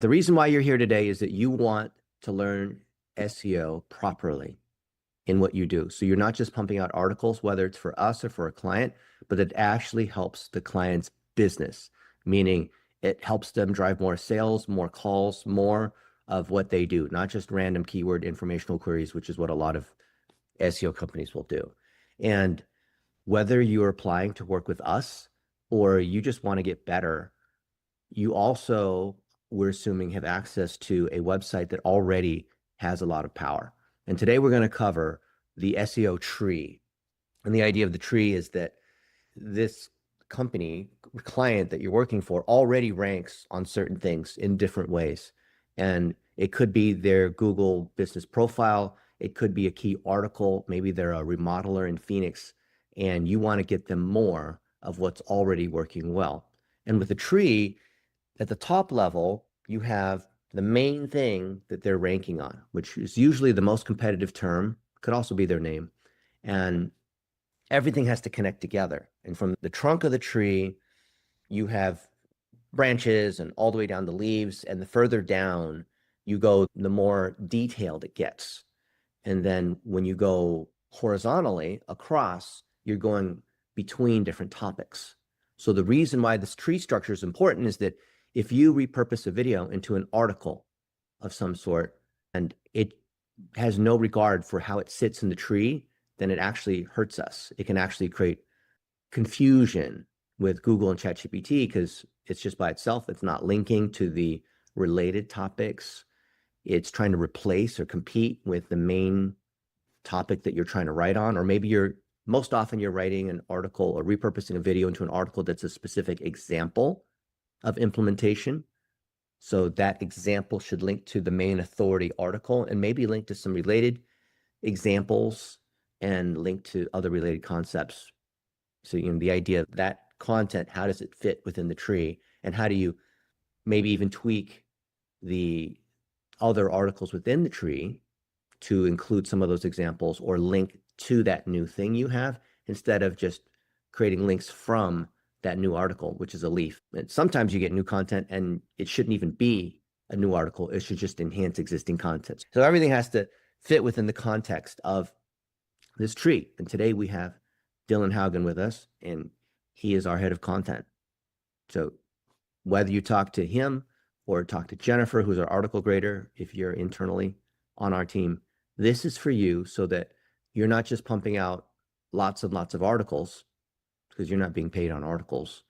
The reason why you're here today is that you want to learn SEO properly in what you do. So you're not just pumping out articles, whether it's for us or for a client, but it actually helps the client's business, meaning it helps them drive more sales, more calls, more of what they do, not just random keyword informational queries, which is what a lot of SEO companies will do. And whether you're applying to work with us or you just want to get better, you also, we're assuming, have access to a website that already has a lot of power. And today we're going to cover the SEO tree. And the idea of the tree is that this company, client that you're working for, already ranks on certain things in different ways. And it could be their Google business profile. It could be a key article. Maybe they're a remodeler in Phoenix, and you want to get them more of what's already working well. And with a tree, at the top level, you have the main thing that they're ranking on, which is usually the most competitive term, could also be their name. And everything has to connect together. And from the trunk of the tree, you have branches and all the way down the leaves. And the further down you go, the more detailed it gets. And then when you go horizontally across, you're going between different topics. So the reason why this tree structure is important is that if you repurpose a video into an article of some sort and it has no regard for how it sits in the tree, then it actually hurts us. It can actually create confusion with Google and ChatGPT because it's just by itself. It's not linking to the related topics. It's trying to replace or compete with the main topic that you're trying to write on. Or maybe most often you're writing an article or repurposing a video into an article that's a specific example of implementation. So that example should link to the main authority article and maybe link to some related examples and link to other related concepts. So, the idea of that content, how does it fit within the tree? And how do you maybe even tweak the other articles within the tree to include some of those examples or link to that new thing you have instead of just creating links from that new article, which is a leaf. And sometimes you get new content and it shouldn't even be a new article. It should just enhance existing content. So everything has to fit within the context of this tree. And today we have Dylan Haugen with us, and he is our head of content. So whether you talk to him or talk to Jennifer, who's our article grader, if you're internally on our team, this is for you so that you're not just pumping out lots and lots of articles because you're not being paid on articles,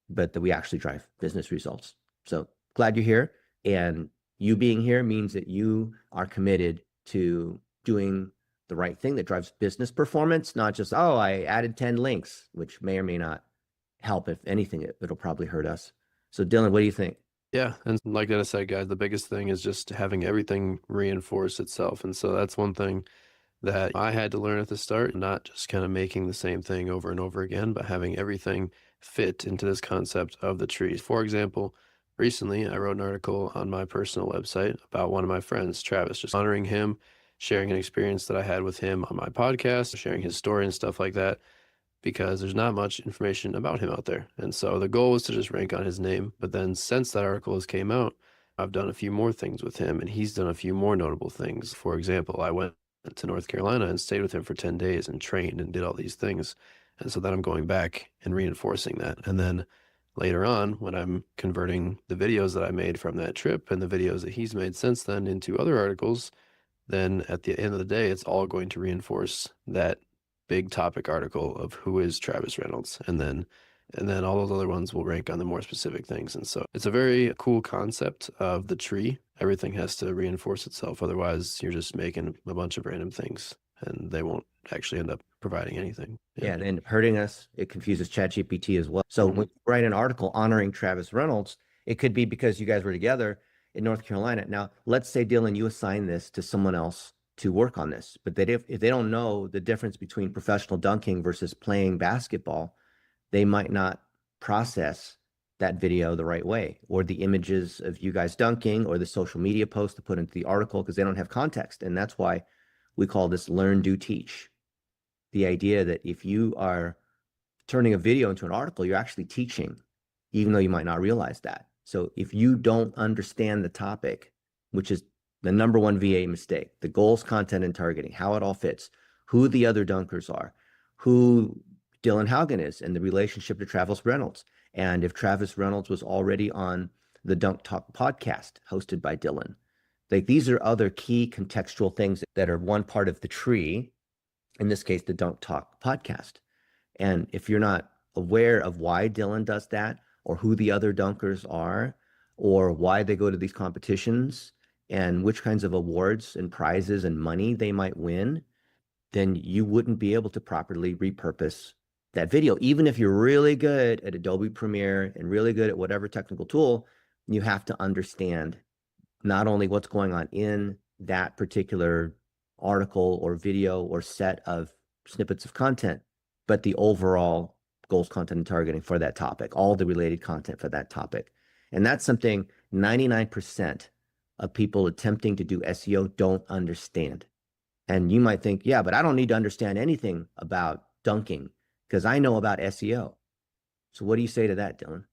but that we actually drive business results. So glad you're here. And you being here means that you are committed to doing the right thing that drives business performance, not just, oh, I added 10 links, which may or may not help. If anything, it'll probably hurt us. So Dylan, what do you think? Yeah, and like I said, guys, the biggest thing is just having everything reinforce itself. And so that's one thing that I had to learn at the start, not just kind of making the same thing over and over again, but having everything fit into this concept of the trees. For example, recently I wrote an article on my personal website about one of my friends, Travis, just honoring him, sharing an experience that I had with him on my podcast, sharing his story and stuff like that, because there's not much information about him out there. And so the goal was to just rank on his name. But then since that article has came out, I've done a few more things with him and he's done a few more notable things. For example, I went to North Carolina and stayed with him for 10 days and trained and did all these things. And so then I'm going back and reinforcing that. And then later on, when I'm converting the videos that I made from that trip and the videos that he's made since then into other articles, then at the end of the day, it's all going to reinforce that big topic article of who is Travis Reynolds. And then all those other ones will rank on the more specific things. And so it's a very cool concept of the tree. Everything has to reinforce itself. Otherwise, you're just making a bunch of random things and they won't actually end up providing anything. Yeah, and hurting us. It confuses ChatGPT as well. So when you write an article honoring Travis Reynolds, it could be because you guys were together in North Carolina. Now, let's say, Dylan, you assign this to someone else to work on this, but if they don't know the difference between professional dunking versus playing basketball, they might not process that video the right way, or the images of you guys dunking, or the social media post to put into the article, because they don't have context. And that's why we call this learn, do, teach. The idea that if you are turning a video into an article, you're actually teaching, even though you might not realize that. So if you don't understand the topic, which is the number one VA mistake, the goals, content, and targeting, how it all fits, who the other dunkers are, who Dylan Haugen is, and the relationship to Travis Reynolds. And if Travis Reynolds was already on the Dunk Talk podcast hosted by Dylan, like these are other key contextual things that are one part of the tree, in this case, the Dunk Talk podcast. And if you're not aware of why Dylan does that, or who the other dunkers are, or why they go to these competitions, and which kinds of awards and prizes and money they might win, then you wouldn't be able to properly repurpose that video. Even if you're really good at Adobe Premiere and really good at whatever technical tool, you have to understand not only what's going on in that particular article or video or set of snippets of content, but the overall goals, content, and targeting for that topic, all the related content for that topic. And that's something 99% of people attempting to do SEO don't understand. And you might think, yeah, but I don't need to understand anything about dunking because I know about SEO. So what do you say to that, Dylan?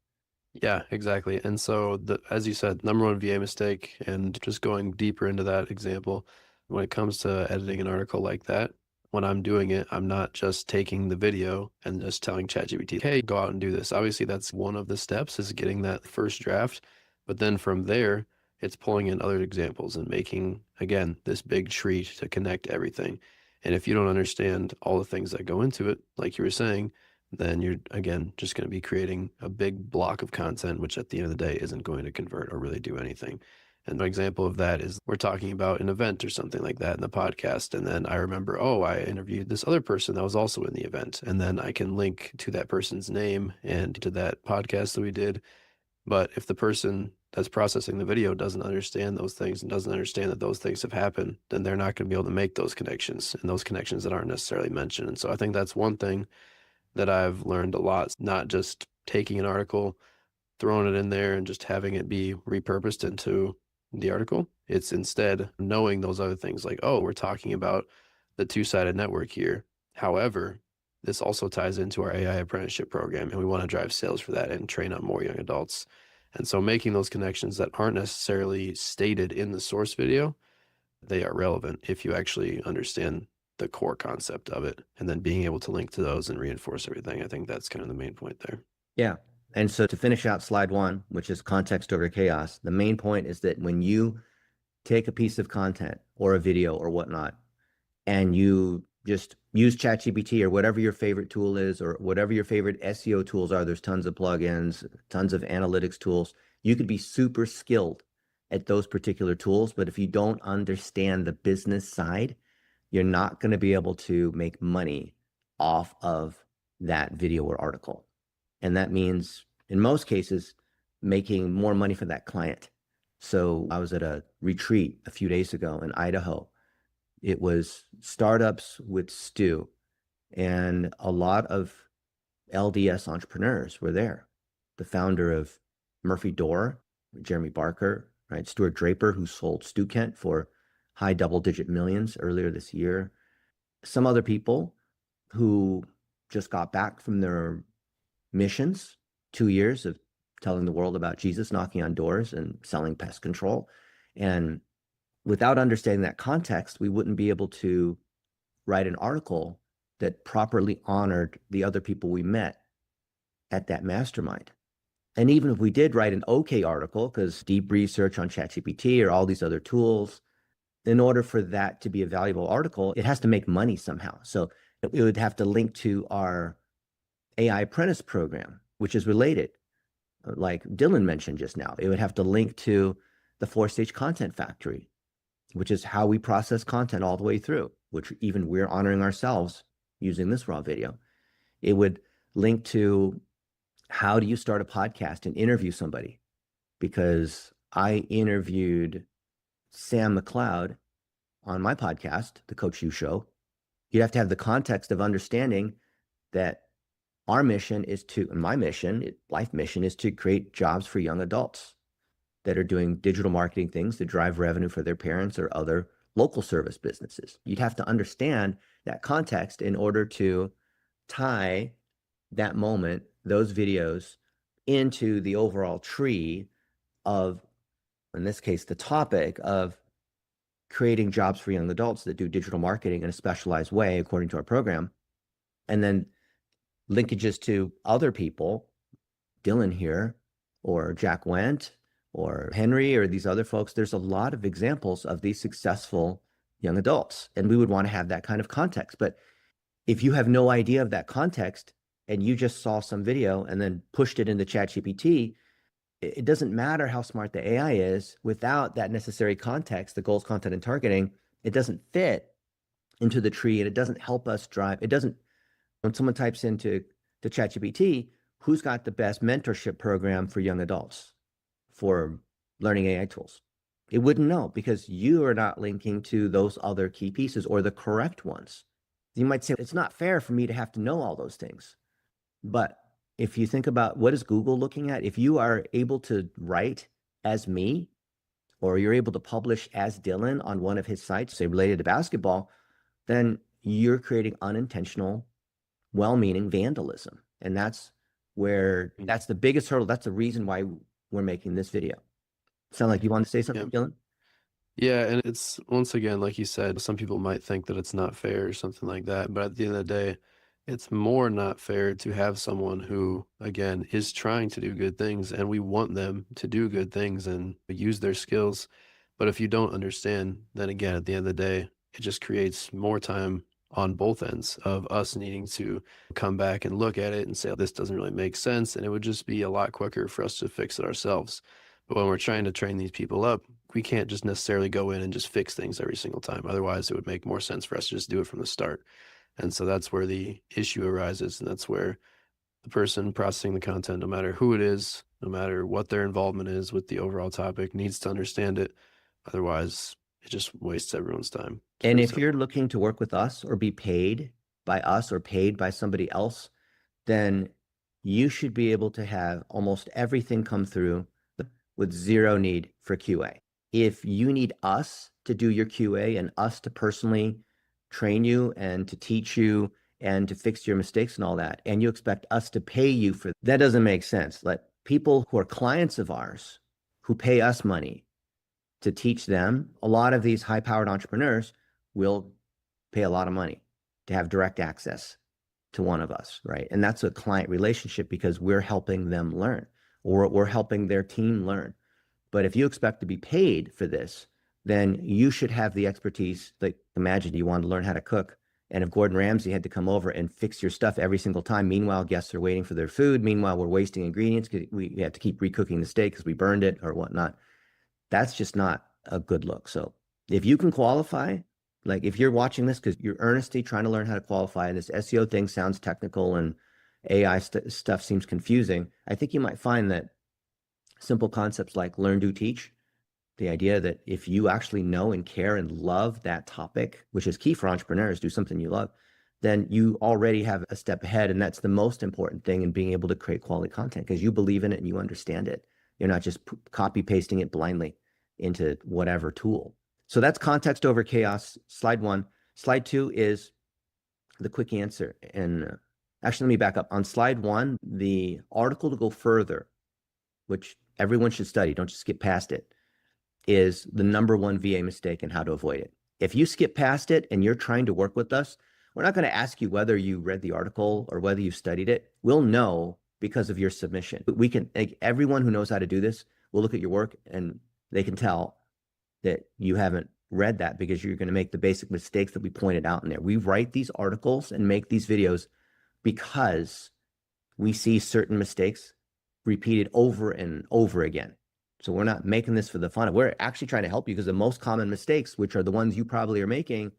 Yeah, exactly. And so as you said, number one VA mistake, and just going deeper into that example, when it comes to editing an article like that, when I'm doing it, I'm not just taking the video and just telling ChatGPT, hey, go out and do this. Obviously, that's one of the steps, is getting that first draft. But then from there, it's pulling in other examples and making, again, this big tree to connect everything. And if you don't understand all the things that go into it, like you were saying, then you're, again, just going to be creating a big block of content, which at the end of the day isn't going to convert or really do anything. And an example of that is we're talking about an event or something like that in the podcast. And then I remember, oh, I interviewed this other person that was also in the event. And then I can link to that person's name and to that podcast that we did. But if the person that's processing the video doesn't understand those things and doesn't understand that those things have happened, then they're not going to be able to make those connections, and those connections that aren't necessarily mentioned. And so I think that's one thing that I've learned a lot, not just taking an article, throwing it in there and just having it be repurposed into the article. It's instead knowing those other things, like, oh, we're talking about the two-sided network here. However, this also ties into our AI apprenticeship program, and we want to drive sales for that and train up more young adults. And so making those connections that aren't necessarily stated in the source video, they are relevant if you actually understand the core concept of it, and then being able to link to those and reinforce everything. I think that's kind of the main point there. Yeah. And so to finish out slide one, which is context over chaos, the main point is that when you take a piece of content or a video or whatnot, and you just use ChatGPT or whatever your favorite tool is, or whatever your favorite SEO tools are, there's tons of plugins, tons of analytics tools. You could be super skilled at those particular tools, but if you don't understand the business side, you're not going to be able to make money off of that video or article. And that means, in most cases, making more money for that client. So I was at a retreat a few days ago in Idaho. It was startups with Stu, and a lot of LDS entrepreneurs were there. The founder of Murphy Door, Jeremy Barker, right? Stuart Draper, who sold Stu Kent for high double-digit millions earlier this year. Some other people who just got back from their missions, 2 years of telling the world about Jesus, knocking on doors and selling pest control. And without understanding that context, we wouldn't be able to write an article that properly honored the other people we met at that mastermind. And even if we did write an okay article, because deep research on ChatGPT or all these other tools, in order for that to be a valuable article, it has to make money somehow. So it would have to link to our AI apprentice program, which is related, like Dylan mentioned just now. It would have to link to the 4-stage content factory, which is how we process content all the way through, which even we're honoring ourselves using this raw video. It would link to how do you start a podcast and interview somebody? Because I interviewed Sam McLeod on my podcast, The Coach U Show. You'd have to have the context of understanding that our mission is to, and my mission, life mission, is to create jobs for young adults that are doing digital marketing things to drive revenue for their parents or other local service businesses. You'd have to understand that context in order to tie that moment, those videos, into the overall tree of, in this case, the topic of creating jobs for young adults that do digital marketing in a specialized way according to our program, and then linkages to other people, Dylan here, or Jack Went, or Henry, or these other folks. There's a lot of examples of these successful young adults, and we would want to have that kind of context. But if you have no idea of that context and you just saw some video and then pushed it into ChatGPT, it doesn't matter how smart the AI is without that necessary context, the goals, content, and targeting. It doesn't fit into the tree, and it doesn't help us drive. It doesn't, when someone types into ChatGPT, who's got the best mentorship program for young adults for learning AI tools? It wouldn't know because you are not linking to those other key pieces or the correct ones. You might say, it's not fair for me to have to know all those things. But if you think about what is Google looking at, if you are able to write as me, or you're able to publish as Dylan on one of his sites, say related to basketball, then you're creating unintentional, well-meaning vandalism. And that's the biggest hurdle. That's the reason why we're making this video. Sound like you want to say something, Dylan? Yeah, and it's, once again, like you said, some people might think that it's not fair or something like that, but at the end of the day, it's more not fair to have someone who, again, is trying to do good things, and we want them to do good things and use their skills. But if you don't understand, then again, at the end of the day, it just creates more time on both ends of us needing to come back and look at it and say, this doesn't really make sense. And it would just be a lot quicker for us to fix it ourselves. But when we're trying to train these people up, we can't just necessarily go in and just fix things every single time. Otherwise, it would make more sense for us to just do it from the start. And so that's where the issue arises. And that's where the person processing the content, no matter who it is, no matter what their involvement is with the overall topic, needs to understand it. Otherwise, it just wastes everyone's time. And if you're looking to work with us or be paid by us or paid by somebody else, then you should be able to have almost everything come through with zero need for QA. If you need us to do your QA and us to personally train you and to teach you and to fix your mistakes and all that, and you expect us to pay you for that, doesn't make sense. Let people who are clients of ours who pay us money to teach them, a lot of these high-powered entrepreneurs will pay a lot of money to have direct access to one of us, right? And that's a client relationship because we're helping them learn, or we're helping their team learn. But if you expect to be paid for this, then you should have the expertise. Like, imagine you want to learn how to cook, and if Gordon Ramsay had to come over and fix your stuff every single time, meanwhile guests are waiting for their food, meanwhile we're wasting ingredients because we have to keep recooking the steak because we burned it or whatnot, that's just not a good look. So if you can qualify, like if you're watching this because you're earnestly trying to learn how to qualify, and this SEO thing sounds technical and AI stuff seems confusing, I think you might find that simple concepts like learn, do, teach, the idea that if you actually know and care and love that topic, which is key for entrepreneurs, do something you love, then you already have a step ahead. And that's the most important thing in being able to create quality content, because you believe in it and you understand it. You're not just copy pasting it blindly into whatever tool. So that's context over chaos, slide 1. Slide 2 is the quick answer. And actually, let me back up. On slide 1, the article to go further, which everyone should study, don't just skip past it, is the #1 VA mistake and how to avoid it. If you skip past it and you're trying to work with us, we're not going to ask you whether you read the article or whether you studied it. We'll know because of your submission. We can, like, everyone who knows how to do this will look at your work and they can tell that you haven't read that, because you're going to make the basic mistakes that we pointed out in there. We write these articles and make these videos because we see certain mistakes repeated over and over again. So we're not making this for the fun of it. We're actually trying to help you, because the most common mistakes, which are the ones you probably are making,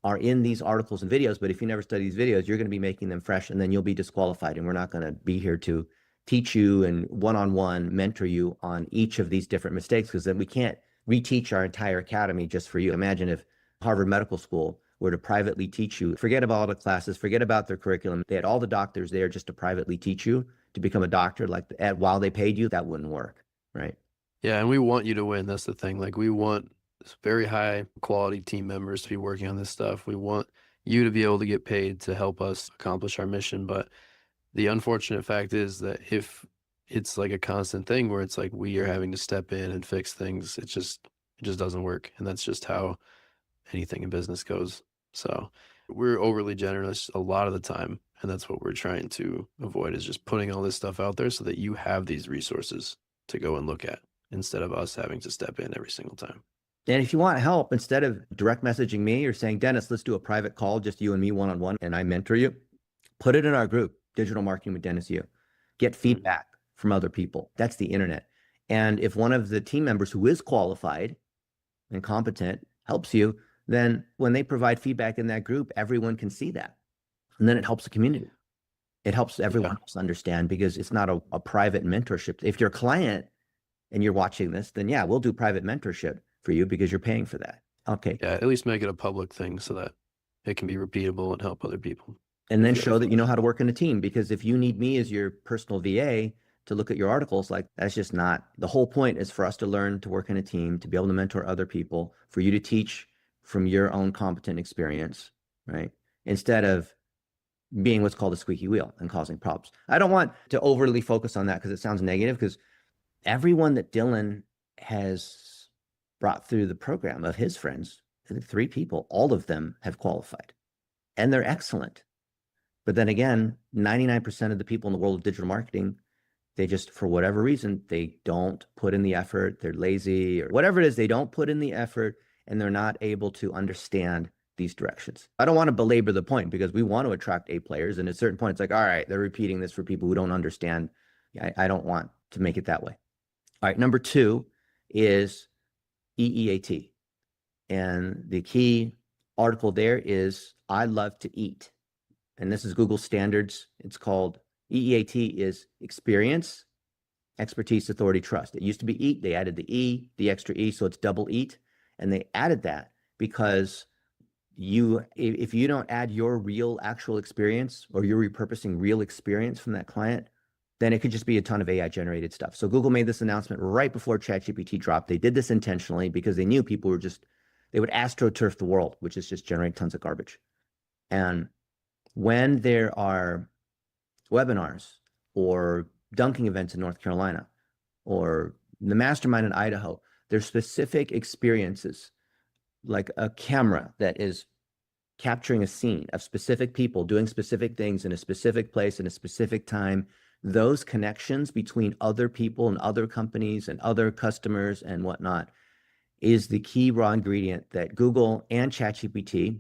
are in these articles and videos. But if you never study these videos, you're going to be making them fresh, and then you'll be disqualified. And we're not going to be here to teach you and one-on-one mentor you on each of these different mistakes, because then we can't reteach our entire academy just for you. Imagine if Harvard Medical School were to privately teach you, forget about all the classes, forget about their curriculum. They had all the doctors there just to privately teach you to become a doctor, like while they paid you. That wouldn't work, right? Yeah, and we want you to win. That's the thing. Like, we want very high quality team members to be working on this stuff. We want you to be able to get paid to help us accomplish our mission. But the unfortunate fact is that if it's like a constant thing where it's like we are having to step in and fix things. It just doesn't work. And that's just how anything in business goes. So we're overly generous a lot of the time. And that's what we're trying to avoid, is just putting all this stuff out there so that you have these resources to go and look at instead of us having to step in every single time. And if you want help, instead of direct messaging me or saying, Dennis, let's do a private call, just you and me one-on-one, and I mentor you, put it in our group, Digital Marketing with Dennis Yu. Get feedback from other people. That's the internet. And if one of the team members who is qualified and competent helps you, then when they provide feedback in that group, everyone can see that. And then it helps the community. It helps everyone else understand, because it's not a private mentorship. If you're a client and you're watching this, then yeah, we'll do private mentorship for you because you're paying for that. Okay. Yeah, at least make it a public thing so that it can be repeatable and help other people. And then show that you know how to work in a team, because if you need me as your personal VA to look at your articles, like, that's just not the whole point. Is for us to learn to work in a team, to be able to mentor other people, for you to teach from your own competent experience, right? Instead of being what's called a squeaky wheel and causing problems. I don't want to overly focus on that because it sounds negative, because everyone that Dylan has brought through the program of his friends, I think 3 people, all of them have qualified and they're excellent. But then again, 99% of the people in the world of digital marketing, they just, for whatever reason, they don't put in the effort. They're lazy or whatever it is. They don't put in the effort and they're not able to understand these directions. I don't want to belabor the point, because we want to attract A players. And at a certain point, it's like, all right, they're repeating this for people who don't understand. I don't want to make it that way. All right, number 2 is EEAT. And the key article there is, I love to eat. And this is Google standards. It's called EEAT, is experience, expertise, authority, trust. It used to be EAT. They added the E, the extra E, so it's double EAT. And they added that because if you don't add your real actual experience, or you're repurposing real experience from that client, then it could just be a ton of AI generated stuff. So Google made this announcement right before ChatGPT dropped. They did this intentionally because they knew people were they would astroturf the world, which is just generate tons of garbage. And when there are webinars or dunking events in North Carolina or the mastermind in Idaho, there's specific experiences, like a camera that is capturing a scene of specific people doing specific things in a specific place in a specific time. Those connections between other people and other companies and other customers and whatnot is the key raw ingredient that Google and ChatGPT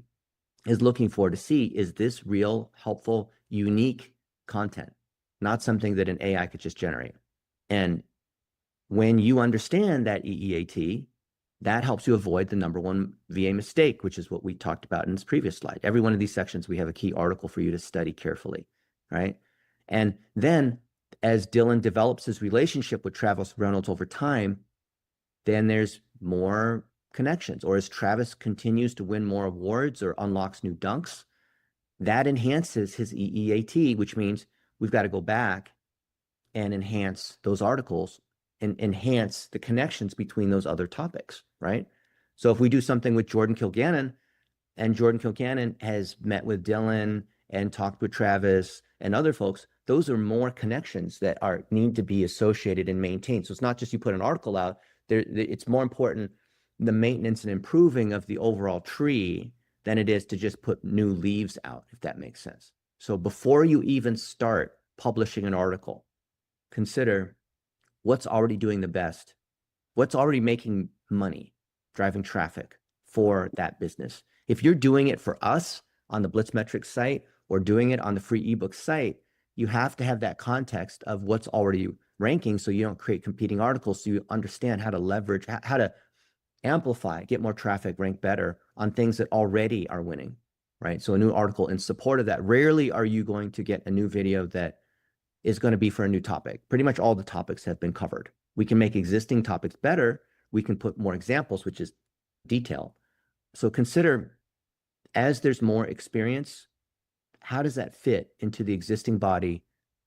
is looking for, to see, is this real, helpful, unique content, not something that an AI could just generate. And when you understand that EEAT, that helps you avoid the number 1 VA mistake, which is what we talked about in this previous slide. Every one of these sections, we have a key article for you to study carefully, right? And then as Dylan develops his relationship with Travis Reynolds over time, then there's more connections. Or as Travis continues to win more awards or unlocks new dunks, that enhances his EEAT, which means we've got to go back and enhance those articles and enhance the connections between those other topics, right? So if we do something with Jordan Kilgannon, and Jordan Kilgannon has met with Dylan and talked with Travis and other folks, those are more connections that need to be associated and maintained. So it's not just you put an article out there, it's more important, the maintenance and improving of the overall tree, than it is to just put new leaves out, if that makes sense. So before you even start publishing an article, consider what's already doing the best, what's already making money, driving traffic for that business. If you're doing it for us on the Blitzmetrics site or doing it on the free ebook site, you have to have that context of what's already ranking, so you don't create competing articles, so you understand how to leverage, how to amplify, get more traffic, rank better on things that already are winning, right? So a new article in support of that. Rarely are you going to get a new video that is going to be for a new topic. Pretty much all the topics have been covered. We can make existing topics better. We can put more examples, which is detail. So consider, as there's more experience, how does that fit into the existing body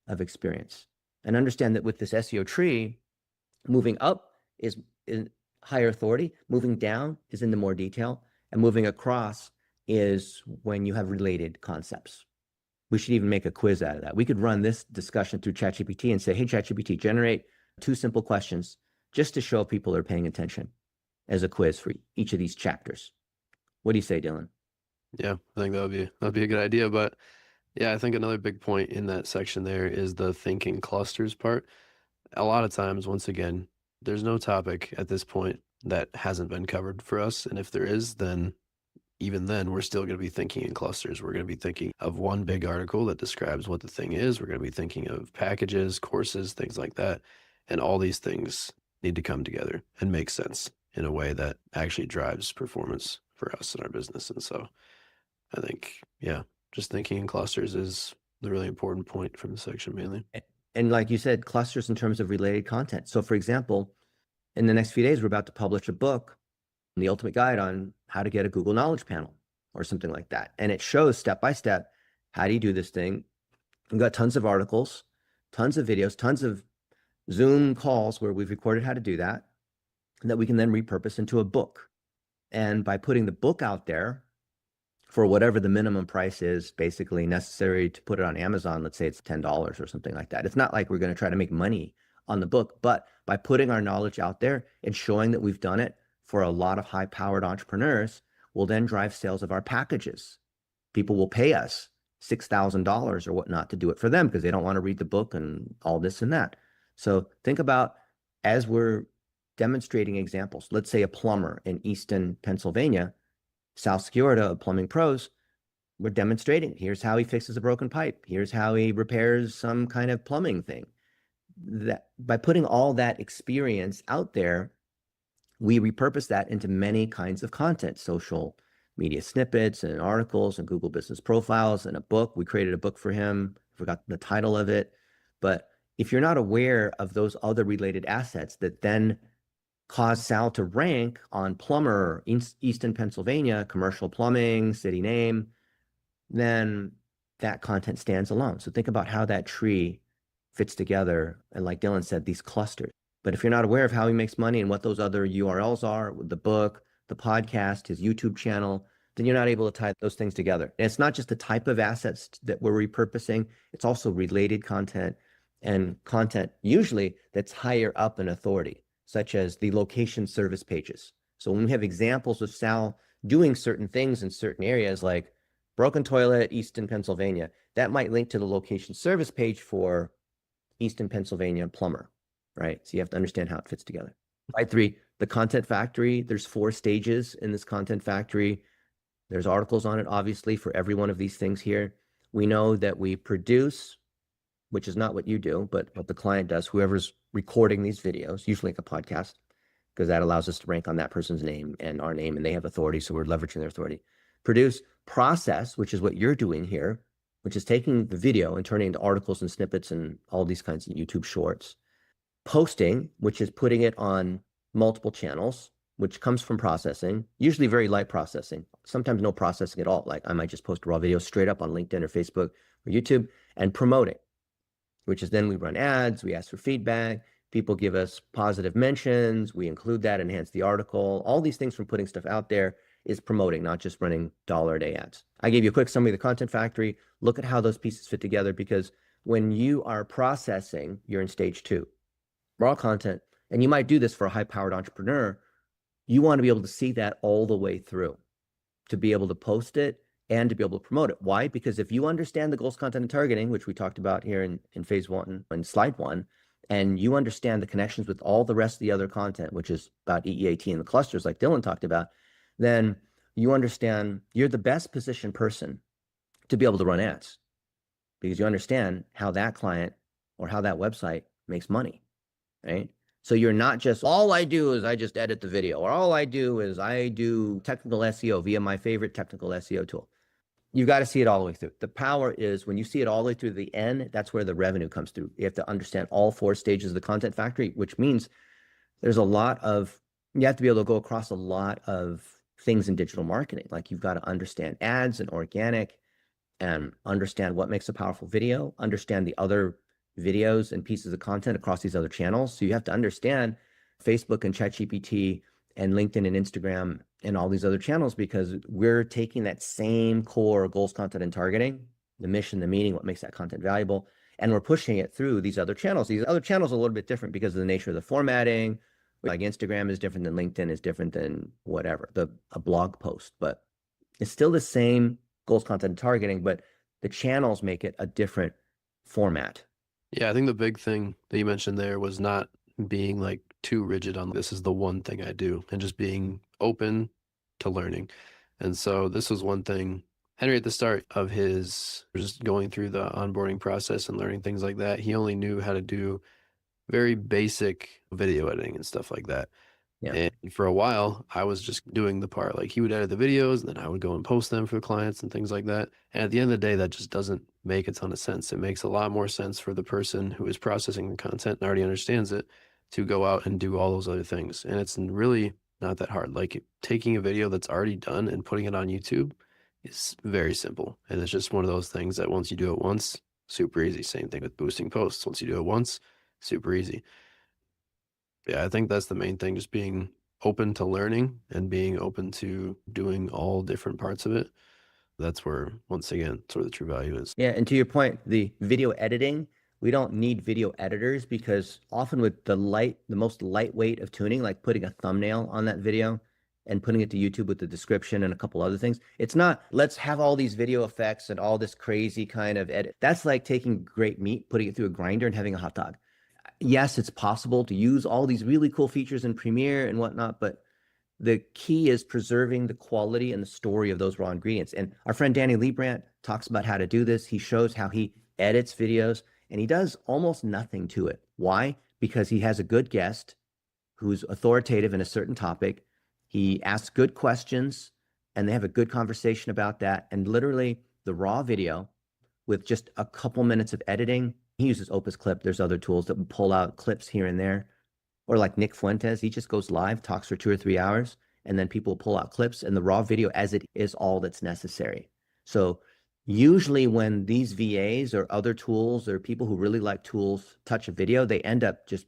of experience? And understand that with this SEO tree, moving up is in higher authority, moving down is in the more detail, and moving across is when you have related concepts. We should even make a quiz out of that. We could run this discussion through ChatGPT and say, hey, ChatGPT, generate 2 simple questions just to show people are paying attention as a quiz for each of these chapters. What do you say, Dylan? Yeah, I think that'd be a good idea. But yeah, I think another big point in that section there is the thinking clusters part. A lot of times, once again, there's no topic at this point that hasn't been covered for us. And if there is, then even then, we're still going to be thinking in clusters. We're going to be thinking of one big article that describes what the thing is. We're going to be thinking of packages, courses, things like that. And all these things need to come together and make sense in a way that actually drives performance for us in our business. And so I think, yeah, just thinking in clusters is the really important point from the section mainly. And like you said, clusters in terms of related content. So for example, in the next few days, we're about to publish a book, The Ultimate Guide on How to Get a Google Knowledge Panel or something like that. And it shows step by step, how do you do this thing? We've got tons of articles, tons of videos, tons of Zoom calls where we've recorded how to do that, and that we can then repurpose into a book. And by putting the book out there for whatever the minimum price is basically necessary to put it on Amazon, let's say it's $10 or something like that. It's not like we're going to try to make money on the book, but by putting our knowledge out there and showing that we've done it for a lot of high-powered entrepreneurs, will then drive sales of our packages. People will pay us $6,000 or whatnot to do it for them because they don't want to read the book and all this and that. So think about, as we're demonstrating examples, let's say a plumber in Easton, Pennsylvania, South Sciorda of Plumbing Pros, we're demonstrating, here's how he fixes a broken pipe. Here's how he repairs some kind of plumbing thing. That by putting all that experience out there, we repurpose that into many kinds of content, social media snippets and articles and Google business profiles and a book. We created a book for him, forgot the title of it. But if you're not aware of those other related assets that then cause Sal to rank on Plumber, Easton, Pennsylvania, commercial plumbing, city name, then that content stands alone. So think about how that tree fits together. And like Dylan said, these clusters. But if you're not aware of how he makes money and what those other URLs are, the book, the podcast, his YouTube channel, then you're not able to tie those things together. And it's not just the type of assets that we're repurposing, it's also related content and content usually that's higher up in authority, such as the location service pages. So when we have examples of Sal doing certain things in certain areas like broken toilet, Easton, Pennsylvania, that might link to the location service page for Easton, Pennsylvania plumber, right? So you have to understand how it fits together. Slide 3, the content factory. There's 4 stages in this content factory. There's articles on it, obviously, for every one of these things here. We know that we produce, which is not what you do, but what the client does, whoever's recording these videos, usually like a podcast, because that allows us to rank on that person's name and our name, and they have authority, so we're leveraging their authority. Produce, process, which is what you're doing here, which is taking the video and turning it into articles and snippets and all these kinds of YouTube shorts. Posting, which is putting it on multiple channels, which comes from processing, usually very light processing, sometimes no processing at all. Like I might just post a raw video straight up on LinkedIn or Facebook or YouTube, and promoting, which is then we run ads, we ask for feedback, people give us positive mentions, we include that, enhance the article. All these things from putting stuff out there is promoting, not just running $1-a-day ads. I gave you a quick summary of the content factory. Look at how those pieces fit together, because when you are processing, you're in stage 2, raw content, and you might do this for a high-powered entrepreneur. You want to be able to see that all the way through, to be able to post it and to be able to promote it. Why? Because if you understand the goals, content, and targeting, which we talked about here in phase 1 and slide 1, and you understand the connections with all the rest of the other content, which is about EEAT and the clusters like Dylan talked about, then you understand you're the best positioned person to be able to run ads, because you understand how that client or how that website makes money, right? So you're not just, all I do is I just edit the video, or all I do is I do technical SEO via my favorite technical SEO tool. You got to see it all the way through. The power is when you see it all the way through to the end, that's where the revenue comes through. You have to understand all 4 stages of the content factory, which means there's a lot of, you have to be able to go across a lot of things in digital marketing. Like you've got to understand ads and organic, and understand what makes a powerful video, understand the other videos and pieces of content across these other channels. So you have to understand Facebook and ChatGPT and LinkedIn and Instagram and all these other channels, because we're taking that same core goals, content, and targeting, the mission, the meaning, what makes that content valuable. And we're pushing it through these other channels. These other channels are a little bit different because of the nature of the formatting. Like Instagram is different than LinkedIn, is different than whatever, a blog post, but it's still the same goals, content, and targeting, but the channels make it a different format. Yeah, I think the big thing that you mentioned there was not being like too rigid on this is the one thing I do and just being open to learning. And so this was one thing Henry at the start of his just going through the onboarding process and learning things like that, he only knew how to do very basic video editing and stuff like that. Yeah. And for a while, I was just doing the part like he would edit the videos, and then I would go and post them for the clients and things like that. And at the end of the day, that just doesn't make a ton of sense. It makes a lot more sense for the person who is processing the content and already understands it to go out and do all those other things. And it's really not that hard. Like taking a video that's already done and putting it on YouTube is very simple. And it's just one of those things that once you do it once, super easy. Same thing with boosting posts. Once you do it once, super easy. Yeah, I think that's the main thing, just being open to learning and being open to doing all different parts of it. That's where, once again, sort of the true value is. Yeah, and to your point, the video editing, we don't need video editors because often with the most lightweight of tuning, like putting a thumbnail on that video and putting it to YouTube with the description and a couple other things, it's not, let's have all these video effects and all this crazy kind of edit. That's like taking great meat, putting it through a grinder and having a hot dog. Yes, it's possible to use all these really cool features in Premiere and whatnot, but the key is preserving the quality and the story of those raw ingredients. And our friend Danny Liebrandt talks about how to do this. He shows how he edits videos and he does almost nothing to it. Why? Because he has a good guest who's authoritative in a certain topic. He asks good questions and they have a good conversation about that. And literally the raw video with just a couple minutes of editing. He uses Opus Clip. There's other tools that will pull out clips here and there. Or like Nick Fuentes, he just goes live, talks for 2 or 3 hours, and then people pull out clips and the raw video as it is all that's necessary. So usually when these VAs or other tools or people who really like tools touch a video, they end up just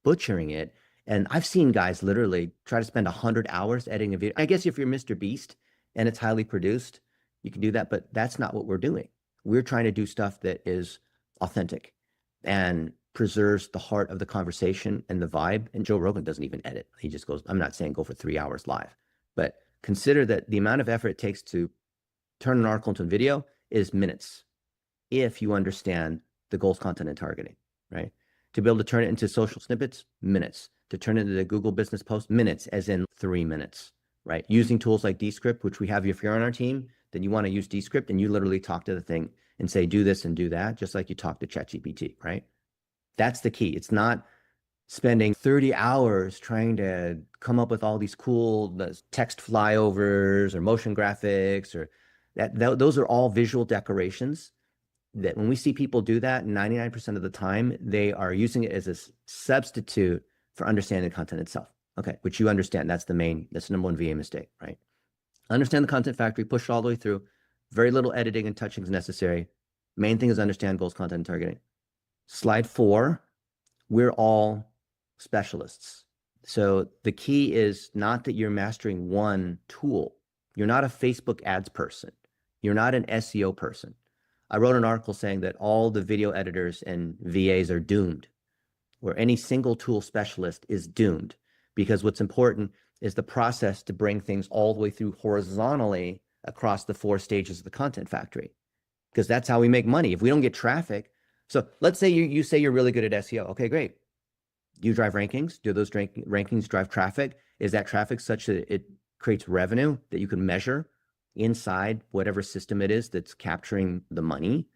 butchering it. And I've seen guys literally try to spend 100 hours editing a video. I guess if you're Mr. Beast and it's highly produced, you can do that, but that's not what we're doing. We're trying to do stuff that is authentic and preserves the heart of the conversation and the vibe. And Joe Rogan doesn't even edit. He just goes, I'm not saying go for 3 hours live, but consider that the amount of effort it takes to turn an article into a video is minutes if you understand the goals, content, and targeting, right? To be able to turn it into social snippets, minutes. To turn it into a Google business post, minutes, as in 3 minutes, right? Using tools like Descript, which we have, if you're on our team, then you want to use Descript and you literally talk to the thing and say, do this and do that, just like you talk to ChatGPT, right? That's the key. It's not spending 30 hours trying to come up with all these cool text flyovers or motion graphics or those are all visual decorations that when we see people do that, 99% of the time, they are using it as a substitute for understanding the content itself. Okay, which you understand. That's the number one VA mistake, right? Understand the content factory, push it all the way through. Very little editing and touching is necessary. Main thing is understand goals, content, and targeting. Slide 4, we're all specialists. So the key is not that you're mastering one tool. You're not a Facebook ads person. You're not an SEO person. I wrote an article saying that all the video editors and VAs are doomed, where any single tool specialist is doomed, because what's important is the process to bring things all the way through horizontally across the 4 stages of the content factory, because that's how we make money. If we don't get traffic, so let's say you say you're really good at SEO. Okay, great. Do you drive rankings? Do those rankings drive traffic? Is that traffic such that it creates revenue that you can measure inside whatever system it is that's capturing the money?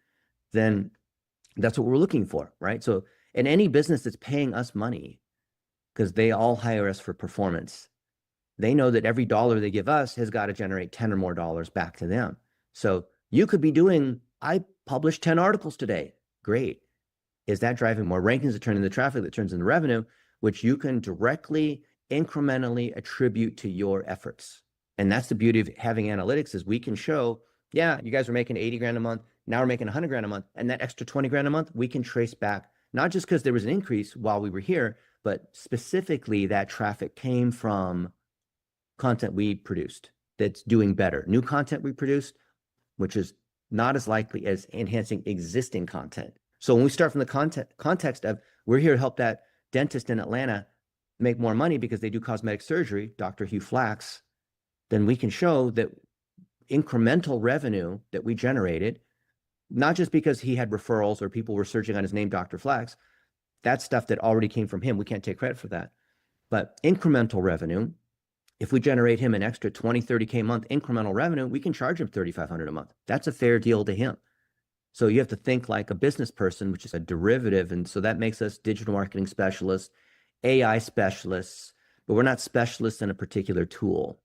Then that's what we're looking for, right? So in any business that's paying us money, because they all hire us for performance, they know that every dollar they give us has got to generate 10 or more dollars back to them. So you could be doing, I published 10 articles today. Great. Is that driving more rankings that turn into traffic that turns into revenue, which you can directly, incrementally attribute to your efforts? And that's the beauty of having analytics, is we can show, yeah, you guys are making 80 grand a month. Now we're making 100 grand a month. And that extra 20 grand a month, we can trace back, not just because there was an increase while we were here, but specifically that traffic came from content we produced that's doing better. New content we produced, which is not as likely as enhancing existing content. So when we start from the context of we're here to help that dentist in Atlanta make more money because they do cosmetic surgery, Dr. Hugh Flax, then we can show that incremental revenue that we generated, not just because he had referrals or people were searching on his name, Dr. Flax, that's stuff that already came from him. We can't take credit for that. But incremental revenue, if we generate him an extra 20, 30K a month incremental revenue, we can charge him $3,500 a month. That's a fair deal to him. So you have to think like a business person, which is a derivative. And so that makes us digital marketing specialists, AI specialists, but we're not specialists in a particular tool.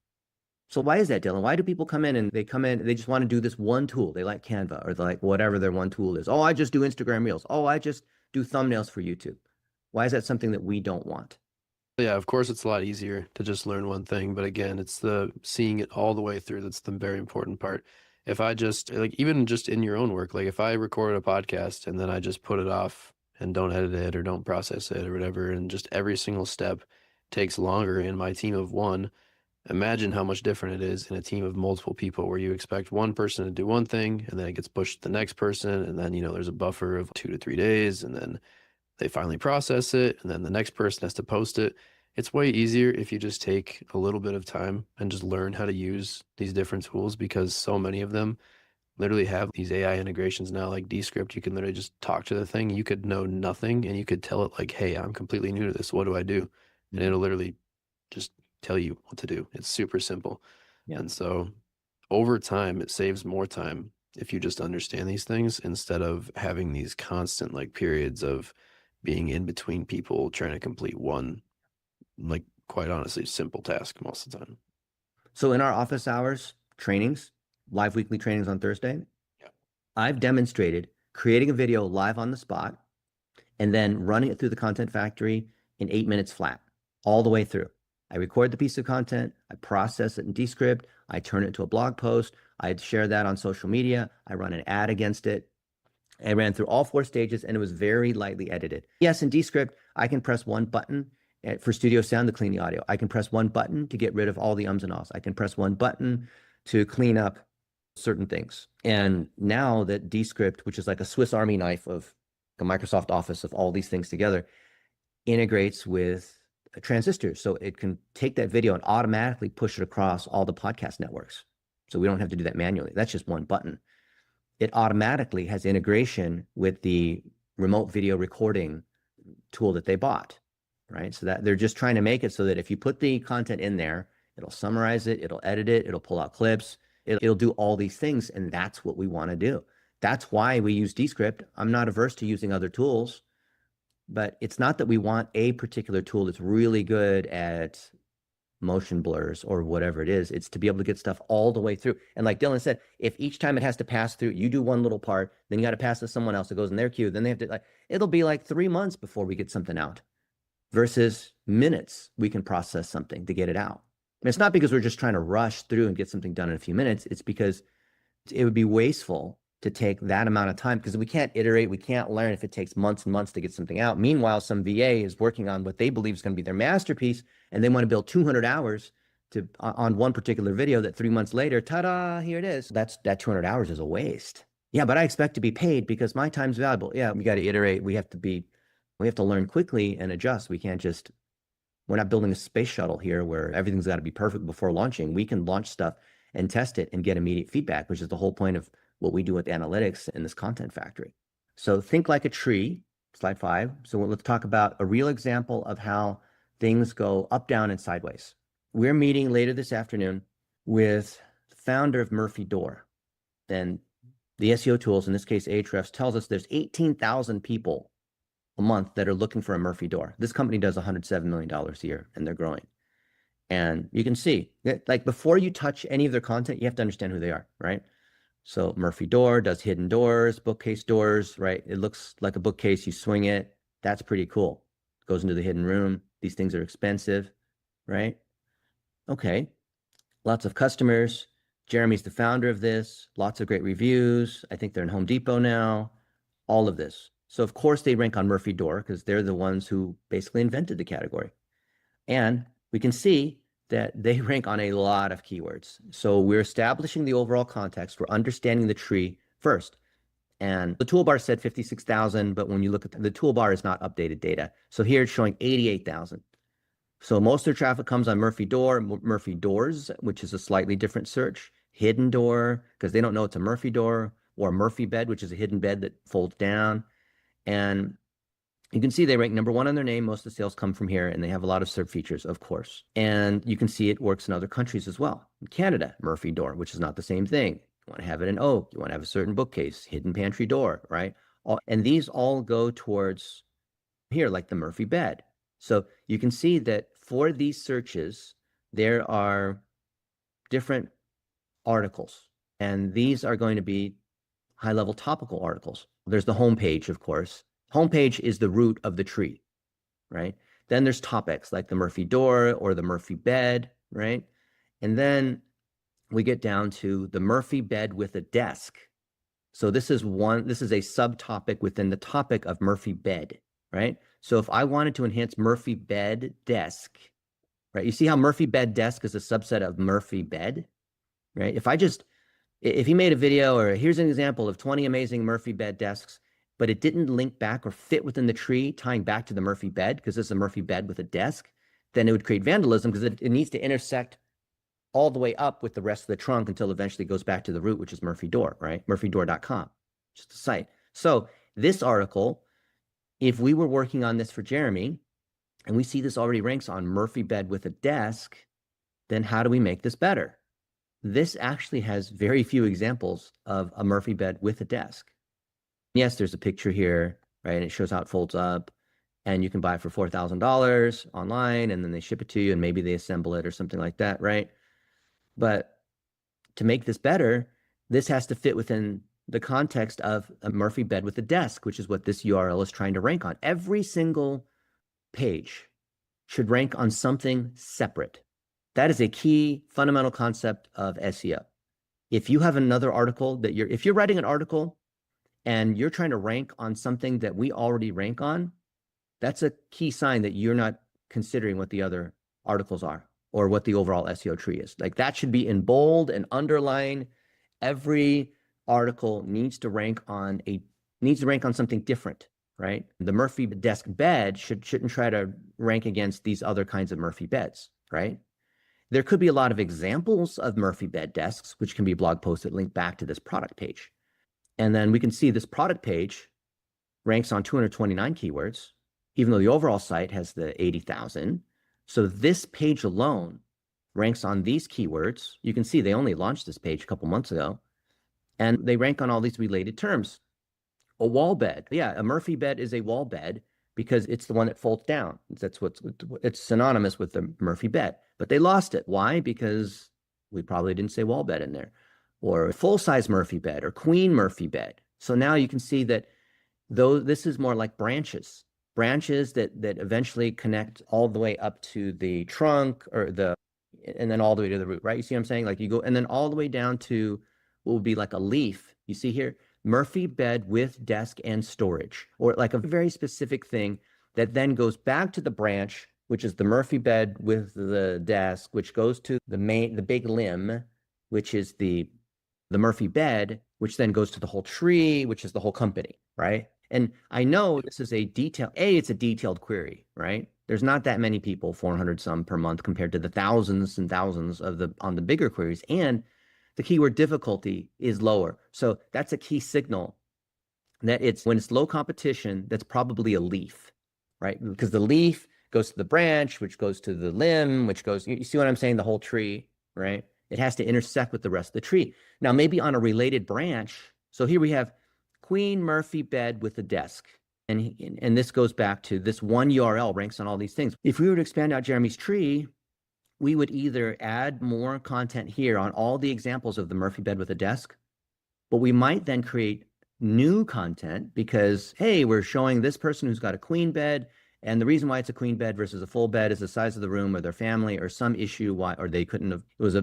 So why is that, Dylan? Why do people come in and they just want to do this one tool? They like Canva or they like whatever their one tool is. Oh, I just do Instagram Reels. Oh, I just do thumbnails for YouTube. Why is that something that we don't want? Yeah, of course, it's a lot easier to just learn one thing, but again, it's the seeing it all the way through that's the very important part. If I just like even just in your own work, like if I record a podcast and then I just put it off and don't edit it or don't process it or whatever, and just every single step takes longer in my team of one, imagine how much different it is in a team of multiple people where you expect one person to do one thing and then it gets pushed to the next person, and then there's a buffer of 2 to 3 days, and then they finally process it, and then the next person has to post it. It's way easier if you just take a little bit of time and just learn how to use these different tools, because so many of them literally have these AI integrations now, like Descript. You can literally just talk to the thing. You could know nothing and you could tell it like, hey, I'm completely new to this. What do I do? And it'll literally just tell you what to do. It's super simple. Yeah. And so over time, it saves more time if you just understand these things instead of having these constant like periods of being in between people trying to complete one, like quite honestly, simple task most of the time. So in our office hours trainings, live weekly trainings on Thursday, Yeah. I've demonstrated creating a video live on the spot and then running it through the Content Factory in 8 minutes flat, all the way through. I record the piece of content, I process it in Descript, I turn it into a blog post, I share that on social media, I run an ad against it. I ran through all 4 stages and it was very lightly edited. Yes, in Descript, I can press one button for studio sound to clean the audio. I can press one button to get rid of all the ums and ahs. I can press one button to clean up certain things. And now that Descript, which is like a Swiss Army knife of a Microsoft Office of all these things together, integrates with transistors. So it can take that video and automatically push it across all the podcast networks. So we don't have to do that manually. That's just one button. It automatically has integration with the remote video recording tool that they bought, right? So that they're just trying to make it so that if you put the content in there, it'll summarize it, it'll edit it, it'll pull out clips, it'll do all these things. And that's what we want to do. That's why we use Descript. I'm not averse to using other tools, but it's not that we want a particular tool that's really good at motion blurs or whatever it is. It's to be able to get stuff all the way through. And like Dylan said, if each time it has to pass through, you do one little part, then you got to pass to someone else that goes in their queue. Then they have to it'll be like 3 months before we get something out versus minutes. We can process something to get it out. And it's not because we're just trying to rush through and get something done in a few minutes. It's because it would be wasteful to take that amount of time because we can't iterate. We can't learn if it takes months and months to get something out. Meanwhile, some VA is working on what they believe is going to be their masterpiece, and they want to build 200 hours on one particular video that 3 months later, ta-da, here it is. That 200 hours is a waste. Yeah, but I expect to be paid because my time's valuable. Yeah, we got to iterate. We have to learn quickly and adjust. We're not building a space shuttle here where everything's got to be perfect before launching. We can launch stuff and test it and get immediate feedback, which is the whole point of what we do with analytics in this Content Factory. So think like a tree, slide 5. So let's talk about a real example of how things go up, down, and sideways. We're meeting later this afternoon with the founder of Murphy Door. And the SEO tools, in this case, Ahrefs, tells us there's 18,000 people a month that are looking for a Murphy Door. This company does $107 million a year, and they're growing. And you can see that, like, before you touch any of their content, you have to understand who they are, right? So Murphy Door does hidden doors, bookcase doors, right? It looks like a bookcase. You swing it. That's pretty cool. Goes into the hidden room. These things are expensive, right? Okay. Lots of customers. Jeremy's the founder of this. Lots of great reviews. I think they're in Home Depot now. All of this. So of course they rank on Murphy Door because they're the ones who basically invented the category. And we can see that they rank on a lot of keywords. So we're establishing the overall context. We're understanding the tree first. And the toolbar said 56,000, but when you look at the toolbar is not updated data. So here it's showing 88,000. So most of their traffic comes on Murphy Doors, which is a slightly different search, hidden door, because they don't know it's a Murphy door, or Murphy bed, which is a hidden bed that folds down. And you can see they rank number 1 on their name. Most of the sales come from here, and they have a lot of search features, of course. And you can see it works in other countries as well. In Canada, Murphy door, which is not the same thing. You want to have it in oak. You want to have a certain bookcase, hidden pantry door, right? And these all go towards here, like the Murphy bed. So you can see that for these searches, there are different articles, and these are going to be high-level topical articles. There's the homepage, of course. Homepage is the root of the tree, right? Then there's topics like the Murphy door or the Murphy bed, right? And then we get down to the Murphy bed with a desk. So this is a subtopic within the topic of Murphy bed, right? So if I wanted to enhance Murphy bed desk, right? You see how Murphy bed desk is a subset of Murphy bed, right? If he made a video, or here's an example of 20 amazing Murphy bed desks, but it didn't link back or fit within the tree, tying back to the Murphy bed, because this is a Murphy bed with a desk, then it would create vandalism, because it needs to intersect all the way up with the rest of the trunk until eventually it goes back to the root, which is Murphy door, right? murphydoor.com, just the site. So this article, if we were working on this for Jeremy, and we see this already ranks on Murphy bed with a desk, then how do we make this better? This actually has very few examples of a Murphy bed with a desk. Yes, there's a picture here, right? And it shows how it folds up, and you can buy it for $4,000 online, and then they ship it to you, and maybe they assemble it or something like that, right? But to make this better, this has to fit within the context of a Murphy bed with a desk, which is what this URL is trying to rank on. Every single page should rank on something separate. That is a key fundamental concept of SEO. If you have another article if you're writing an article and you're trying to rank on something that we already rank on, that's a key sign that you're not considering what the other articles are or what the overall SEO tree is. Like, that should be in bold and underline. Every article needs to rank on something different, right? The Murphy desk bed shouldn't try to rank against these other kinds of Murphy beds, right? There could be a lot of examples of Murphy bed desks, which can be blog posts that link back to this product page. And then we can see this product page ranks on 229 keywords, even though the overall site has the 80,000. So this page alone ranks on these keywords. You can see they only launched this page a couple months ago, and they rank on all these related terms. A wall bed. Yeah, a Murphy bed is a wall bed because it's the one that folds down. It's synonymous with the Murphy bed. But they lost it. Why? Because we probably didn't say wall bed in there. Or full-size Murphy bed or queen Murphy bed. So now you can see that though this is more like branches that eventually connect all the way up to the trunk and then all the way to the root, right? You see what I'm saying? Like, you go and then all the way down to what would be like a leaf. You see here, Murphy bed with desk and storage, or like a very specific thing that then goes back to the branch, which is the Murphy bed with the desk, which goes to the big limb, which is the Murphy bed, which then goes to the whole tree, which is the whole company, right? And I know this is it's a detailed query, right? There's not that many people, 400 some per month, compared to the thousands and thousands on the bigger queries. And the keyword difficulty is lower. So that's a key signal that when it's low competition, that's probably a leaf, right? Because the leaf goes to the branch, which goes to the limb, you see what I'm saying? The whole tree, right? It has to intersect with the rest of the tree. Now, maybe on a related branch. So here we have Queen Murphy bed with a desk. And this goes back to this one URL ranks on all these things. If we were to expand out Jeremy's tree, we would either add more content here on all the examples of the Murphy bed with a desk, but we might then create new content because, hey, we're showing this person who's got a queen bed, and the reason why it's a queen bed versus a full bed is the size of the room or their family or some issue or they couldn't have, it was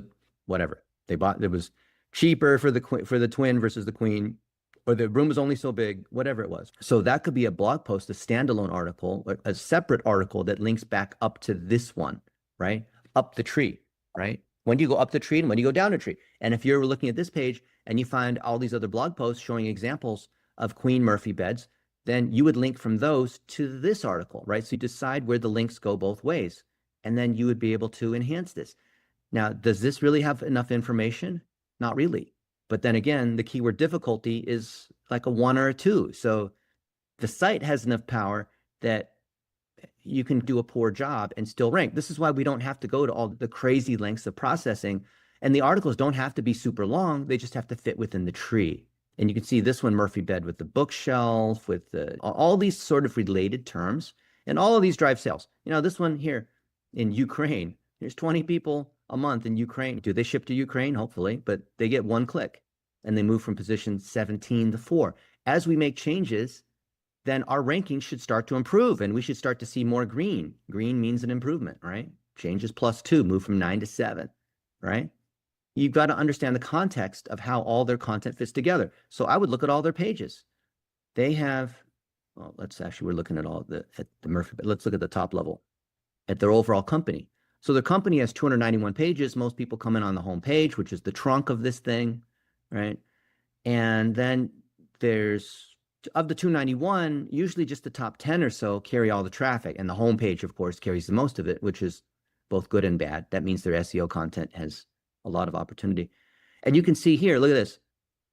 whatever. It was cheaper for the twin versus the queen, or the room was only so big, whatever it was. So that could be a blog post, a standalone article, a separate article that links back up to this one, right? Up the tree, right? When do you go up the tree and when do you go down the tree? And if you're looking at this page and you find all these other blog posts showing examples of Queen Murphy beds, then you would link from those to this article, right? So you decide where the links go both ways, and then you would be able to enhance this. Now, does this really have enough information? Not really. But then again, the keyword difficulty is like a 1 or a 2. So the site has enough power that you can do a poor job and still rank. This is why we don't have to go to all the crazy lengths of processing. And the articles don't have to be super long. They just have to fit within the tree. And you can see this one, Murphy bed with the bookshelf, with all these sort of related terms. And all of these drive sales. You know, this one here in Ukraine, there's 20 people a month in Ukraine. Do they ship to Ukraine? Hopefully, but they get 1 click and they move from position 17 to 4. As we make changes, then our rankings should start to improve and we should start to see more green. Green means an improvement, right? Changes +2, move from 9 to 7, right? You've got to understand the context of how all their content fits together. So I would look at all their pages. They have, well, we're looking at at the Murphy, but let's look at the top level, at their overall company. So the company has 291 pages. Most people come in on the home page, which is the trunk of this thing, right? And then there's, of the 291, usually just the top 10 or so carry all the traffic. And the homepage, of course, carries the most of it, which is both good and bad. That means their SEO content has a lot of opportunity. And you can see here, look at this.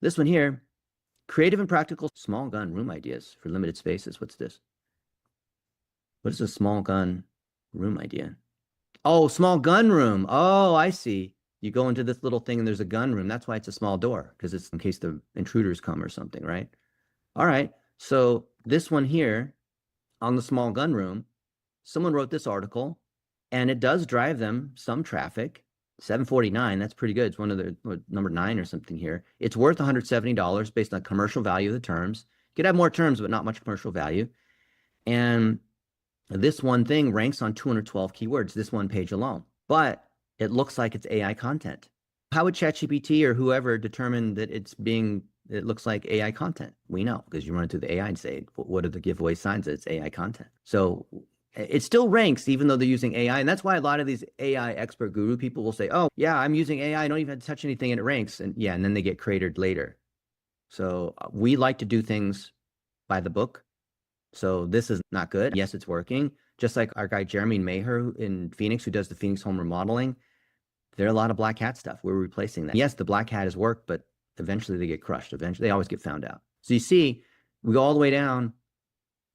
This one here, creative and practical small gun room ideas for limited spaces. What's this? What is a small gun room idea? Oh, small gun room. Oh, I see. You go into this little thing and there's a gun room. That's why it's a small door, because it's in case the intruders come or something, right? All right. So this one here on the small gun room, someone wrote this article and it does drive them some traffic. 749, that's pretty good. It's one of the number 9 or something here. It's worth $170 based on commercial value of the terms. You could have more terms, but not much commercial value. And this one thing ranks on 212 keywords, this one page alone, but it looks like it's AI content. How would ChatGPT or whoever determine that it looks like AI content? We know, because you run it through the AI and say, what are the giveaway signs that it's AI content? So it still ranks even though they're using AI. And that's why a lot of these AI expert guru people will say, oh yeah, I'm using AI. I don't even have to touch anything and it ranks. And yeah, and then they get cratered later. So we like to do things by the book. So this is not good. Yes, it's working. Just like our guy, Jeremy Maher in Phoenix, who does the Phoenix home remodeling. There are a lot of black hat stuff. We're replacing that. Yes, the black hat has worked, but eventually they get crushed. Eventually, they always get found out. So you see, we go all the way down.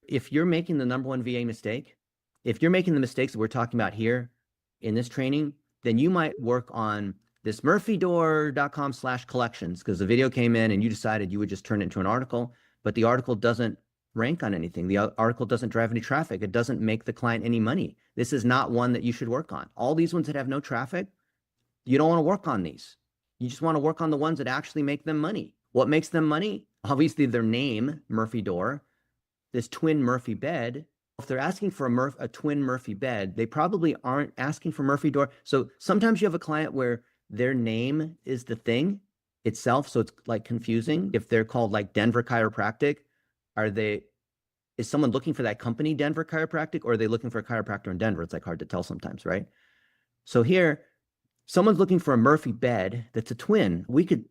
If you're making the number 1 VA mistake, if you're making the mistakes that we're talking about here in this training, then you might work on this murphydoor.com/collections, because the video came in and you decided you would just turn it into an article, but the article doesn't rank on anything. The article doesn't drive any traffic. It doesn't make the client any money. This is not one that you should work on. All these ones that have no traffic, you don't want to work on these. You just want to work on the ones that actually make them money. What makes them money? Obviously their name, Murphy Door, this twin Murphy bed. If they're asking for a twin Murphy bed, they probably aren't asking for Murphy Door. So sometimes you have a client where their name is the thing itself. So it's like confusing. If they're called like Denver Chiropractic, is someone looking for that company, Denver Chiropractic, or are they looking for a chiropractor in Denver? It's like hard to tell sometimes, right? So here, someone's looking for a Murphy bed that's a twin. We could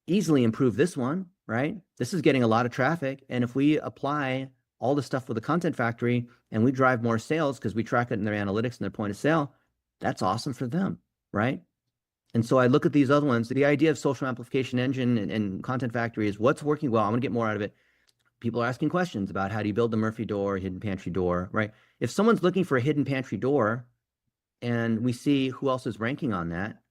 easily improve this one, right? This is getting a lot of traffic. And if we apply all the stuff with the Content Factory and we drive more sales because we track it in their analytics and their point of sale, that's awesome for them, right? And so I look at these other ones. The idea of social amplification engine and Content Factory is what's working well. I'm going to get more out of it. People are asking questions about how do you build the Murphy door, hidden pantry door, right? If someone's looking for a hidden pantry door and we see who else is ranking on that,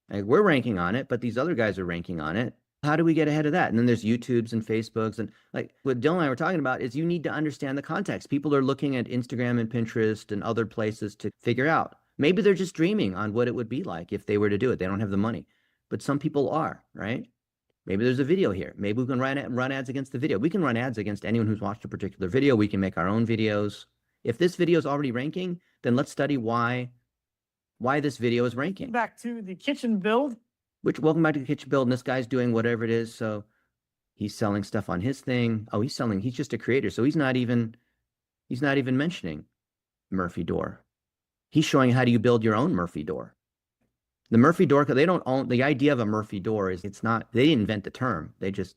like we're ranking on it, but these other guys are ranking on it. How do we get ahead of that? And then there's YouTubes and Facebooks. And like what Dylan and I were talking about is you need to understand the context. People are looking at Instagram and Pinterest and other places to figure out. Maybe they're just dreaming on what it would be like if they were to do it. They don't have the money, but some people are, right? Maybe there's a video here. Maybe we can run ads against the video. We can run ads against anyone who's watched a particular video. We can make our own videos. If this video is already ranking, then let's study why this video is ranking. Back to the kitchen build. Welcome back to the kitchen build. And this guy's doing whatever it is. So he's selling stuff on his thing. Oh, he's just a creator. So he's not even mentioning Murphy door. He's showing how do you build your own Murphy door. The Murphy door, they don't own the idea of a Murphy door is it's not, they didn't invent the term. They just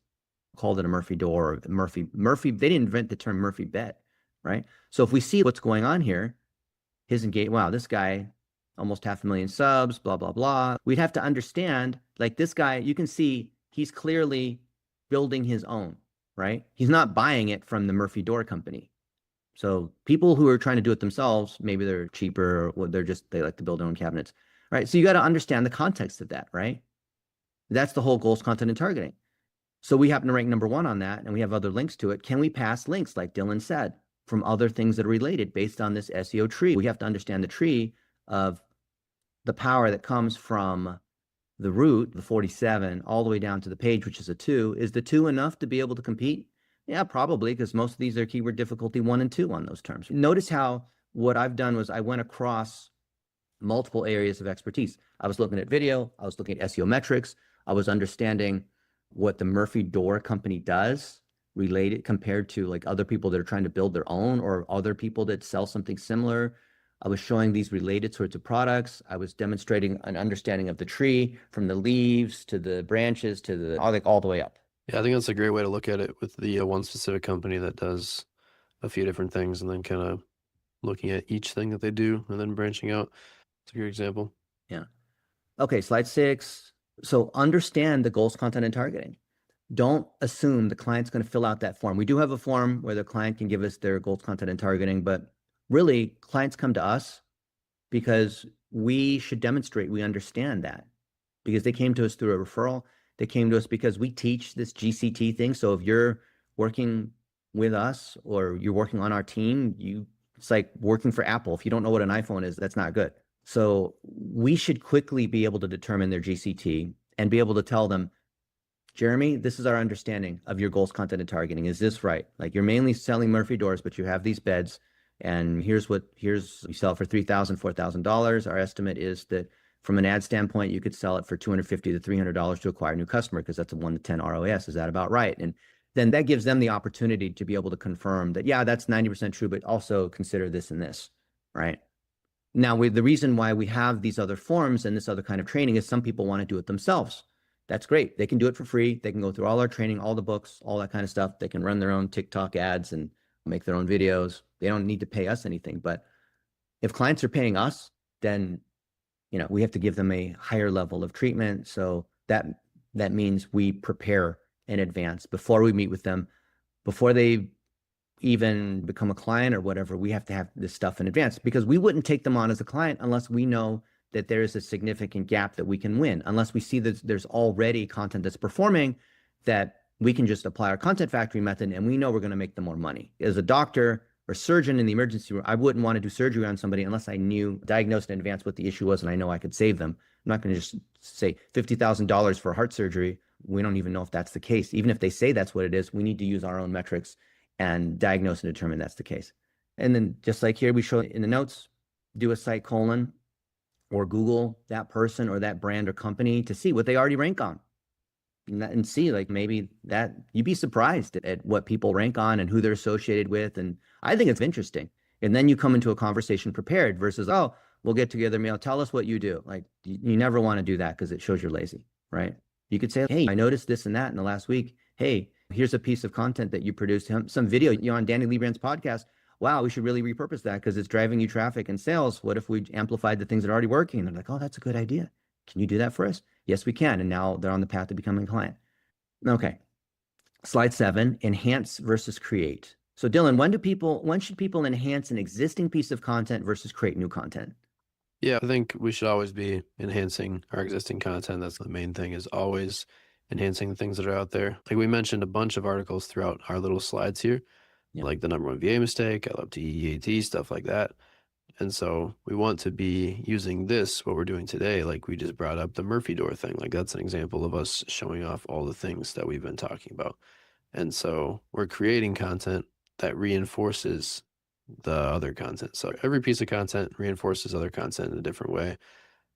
called it a Murphy door or Murphy, they didn't invent the term Murphy bed, right? So if we see what's going on here, his engagement, wow, this guy, almost 500,000 subs, blah, blah, blah. We'd have to understand, like this guy, you can see he's clearly building his own, right? He's not buying it from the Murphy Door Company. So people who are trying to do it themselves, maybe they're cheaper or they like to build their own cabinets, right? So you got to understand the context of that, right? That's the whole goals, content, and targeting. So we happen to rank number 1 on that, and we have other links to it. Can we pass links, like Dylan said, from other things that are related based on this SEO tree? We have to understand the tree of the power that comes from the root, the 47, all the way down to the page, which is a 2. Is the 2 enough to be able to compete? Yeah, probably, because most of these are keyword difficulty 1 and 2 on those terms. Notice how what I've done was I went across multiple areas of expertise. I was looking at video, I was looking at SEO metrics, I was understanding what the Murphy Door Company does related compared to like other people that are trying to build their own or other people that sell something similar. I was showing these related sorts of products. I was demonstrating an understanding of the tree from the leaves to the branches to the all the way up. Yeah, I think that's a great way to look at it with the one specific company that does a few different things and then kind of looking at each thing that they do and then branching out. It's a good example. Yeah. Okay, slide 6. So understand the goals, content, and targeting. Don't assume the client's going to fill out that form. We do have a form where the client can give us their goals, content, and targeting, but really clients come to us because we should demonstrate we understand that because they came to us through a referral. They came to us because we teach this GCT thing. So if you're working with us or you're working on our team, it's like working for Apple. If you don't know what an iPhone is, that's not good. So we should quickly be able to determine their GCT and be able to tell them, Jeremy, this is our understanding of your goals, content, and targeting. Is this right? Like you're mainly selling Murphy doors, but you have these beds, and you sell it for $3,000, $4,000. Our estimate is that from an ad standpoint, you could sell it for $250 to $300 to acquire a new customer because that's a 1 to 10 ROAS. Is that about right? And then that gives them the opportunity to be able to confirm that, yeah, that's 90% true, but also consider this and this, right? Now, the reason why we have these other forms and this other kind of training is some people want to do it themselves. That's great. They can do it for free. They can go through all our training, all the books, all that kind of stuff. They can run their own TikTok ads and make their own videos. They don't need to pay us anything. But if clients are paying us, then we have to give them a higher level of treatment. So that means we prepare in advance before we meet with them, before they even become a client or whatever. We have to have this stuff in advance because we wouldn't take them on as a client unless we know that there is a significant gap that we can win, unless we see that there's already content that's performing that we can just apply our content factory method and we know we're going to make them more money. As a doctor or surgeon in the emergency room, I wouldn't want to do surgery on somebody unless I diagnosed in advance what the issue was and I know I could save them. I'm not going to just say $50,000 for heart surgery. We don't even know if that's the case. Even if they say that's what it is, we need to use our own metrics and diagnose and determine that's the case. And then just like here, we show in the notes, do a site colon or Google that person or that brand or company to see what they already rank on and see like maybe that you'd be surprised at what people rank on and who they're associated with. And I think it's interesting. And then you come into a conversation prepared versus, oh, we'll get together, tell us what you do. Like you never want to do that because it shows you're lazy, right? You could say, hey, I noticed this and that in the last week. Hey, here's a piece of content that you produced, some video on Danny Liebrand's podcast. Wow, we should really repurpose that because it's driving you traffic and sales. What if we amplified the things that are already working? And they're like, oh, that's a good idea. Can you do that for us? Yes, we can. And now they're on the path to becoming a client. Okay. Slide 7, enhance versus create. So Dylan, when should people enhance an existing piece of content versus create new content? Yeah, I think we should always be enhancing our existing content. That's the main thing, is always enhancing the things that are out there. Like we mentioned a bunch of articles throughout our little slides here, like the #1 VA mistake, I love to EEAT, stuff like that. And so we want to be using this, what we're doing today. Like we just brought up the Murphy door thing. Like that's an example of us showing off all the things that we've been talking about. And so we're creating content that reinforces the other content. So every piece of content reinforces other content in a different way.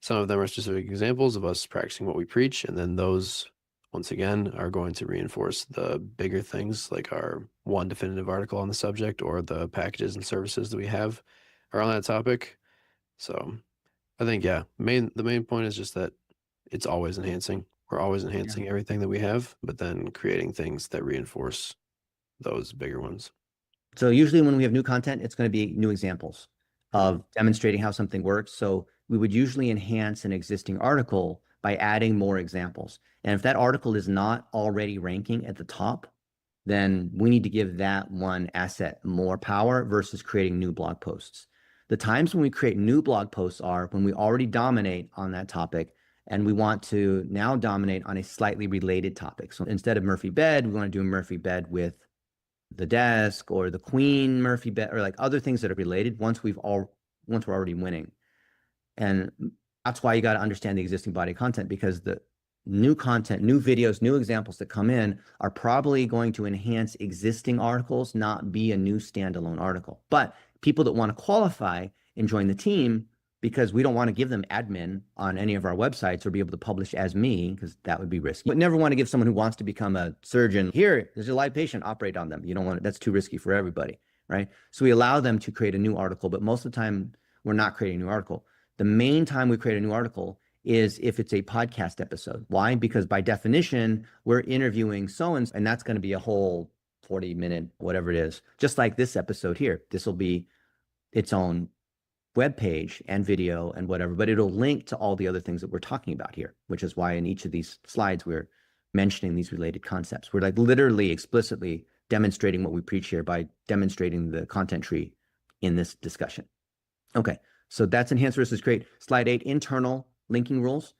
Some of them are specific examples of us practicing what we preach. And then those, once again, are going to reinforce the bigger things like our one definitive article on the subject or the packages and services that we have around that topic. So I think, yeah, the main point is just that it's always enhancing. We're always enhancing everything that we have, but then creating things that reinforce those bigger ones. So usually when we have new content, it's going to be new examples of demonstrating how something works. So we would usually enhance an existing article by adding more examples. And if that article is not already ranking at the top, then we need to give that one asset more power versus creating new blog posts. The times when we create new blog posts are when we already dominate on that topic and we want to now dominate on a slightly related topic. So instead of Murphy bed, we want to do a Murphy bed with the desk or the Queen Murphy bed or like other things that are related once we're already winning. And that's why you got to understand the existing body of content, because the new content, new videos, new examples that come in are probably going to enhance existing articles, not be a new standalone article. But people that want to qualify and join the team, because we don't want to give them admin on any of our websites or be able to publish as me, because that would be risky. But never want to give someone who wants to become a surgeon, here, there's a live patient, operate on them. You don't want it, that's too risky for everybody, right? So we allow them to create a new article, but most of the time we're not creating a new article. The main time we create a new article is if it's a podcast episode. Why? Because by definition, we're interviewing so-and-so, and that's going to be a whole 40-minute, whatever it is, just like this episode here. This will be its own web page and video and whatever, but it'll link to all the other things that we're talking about here, which is why in each of these slides, we're mentioning these related concepts. We're like literally explicitly demonstrating what we preach here by demonstrating the content tree in this discussion. Okay, so that's enhance versus create. Slide 8, internal linking rules.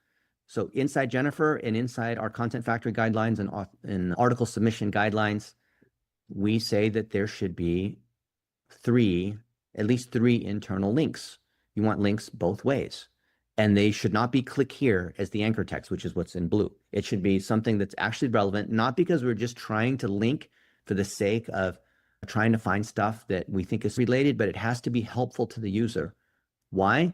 So inside Jennifer and inside our content factory guidelines and article submission guidelines, we say that there should be at least three internal links. You want links both ways. And they should not be click here as the anchor text, which is what's in blue. It should be something that's actually relevant, not because we're just trying to link for the sake of trying to find stuff that we think is related, but it has to be helpful to the user. Why?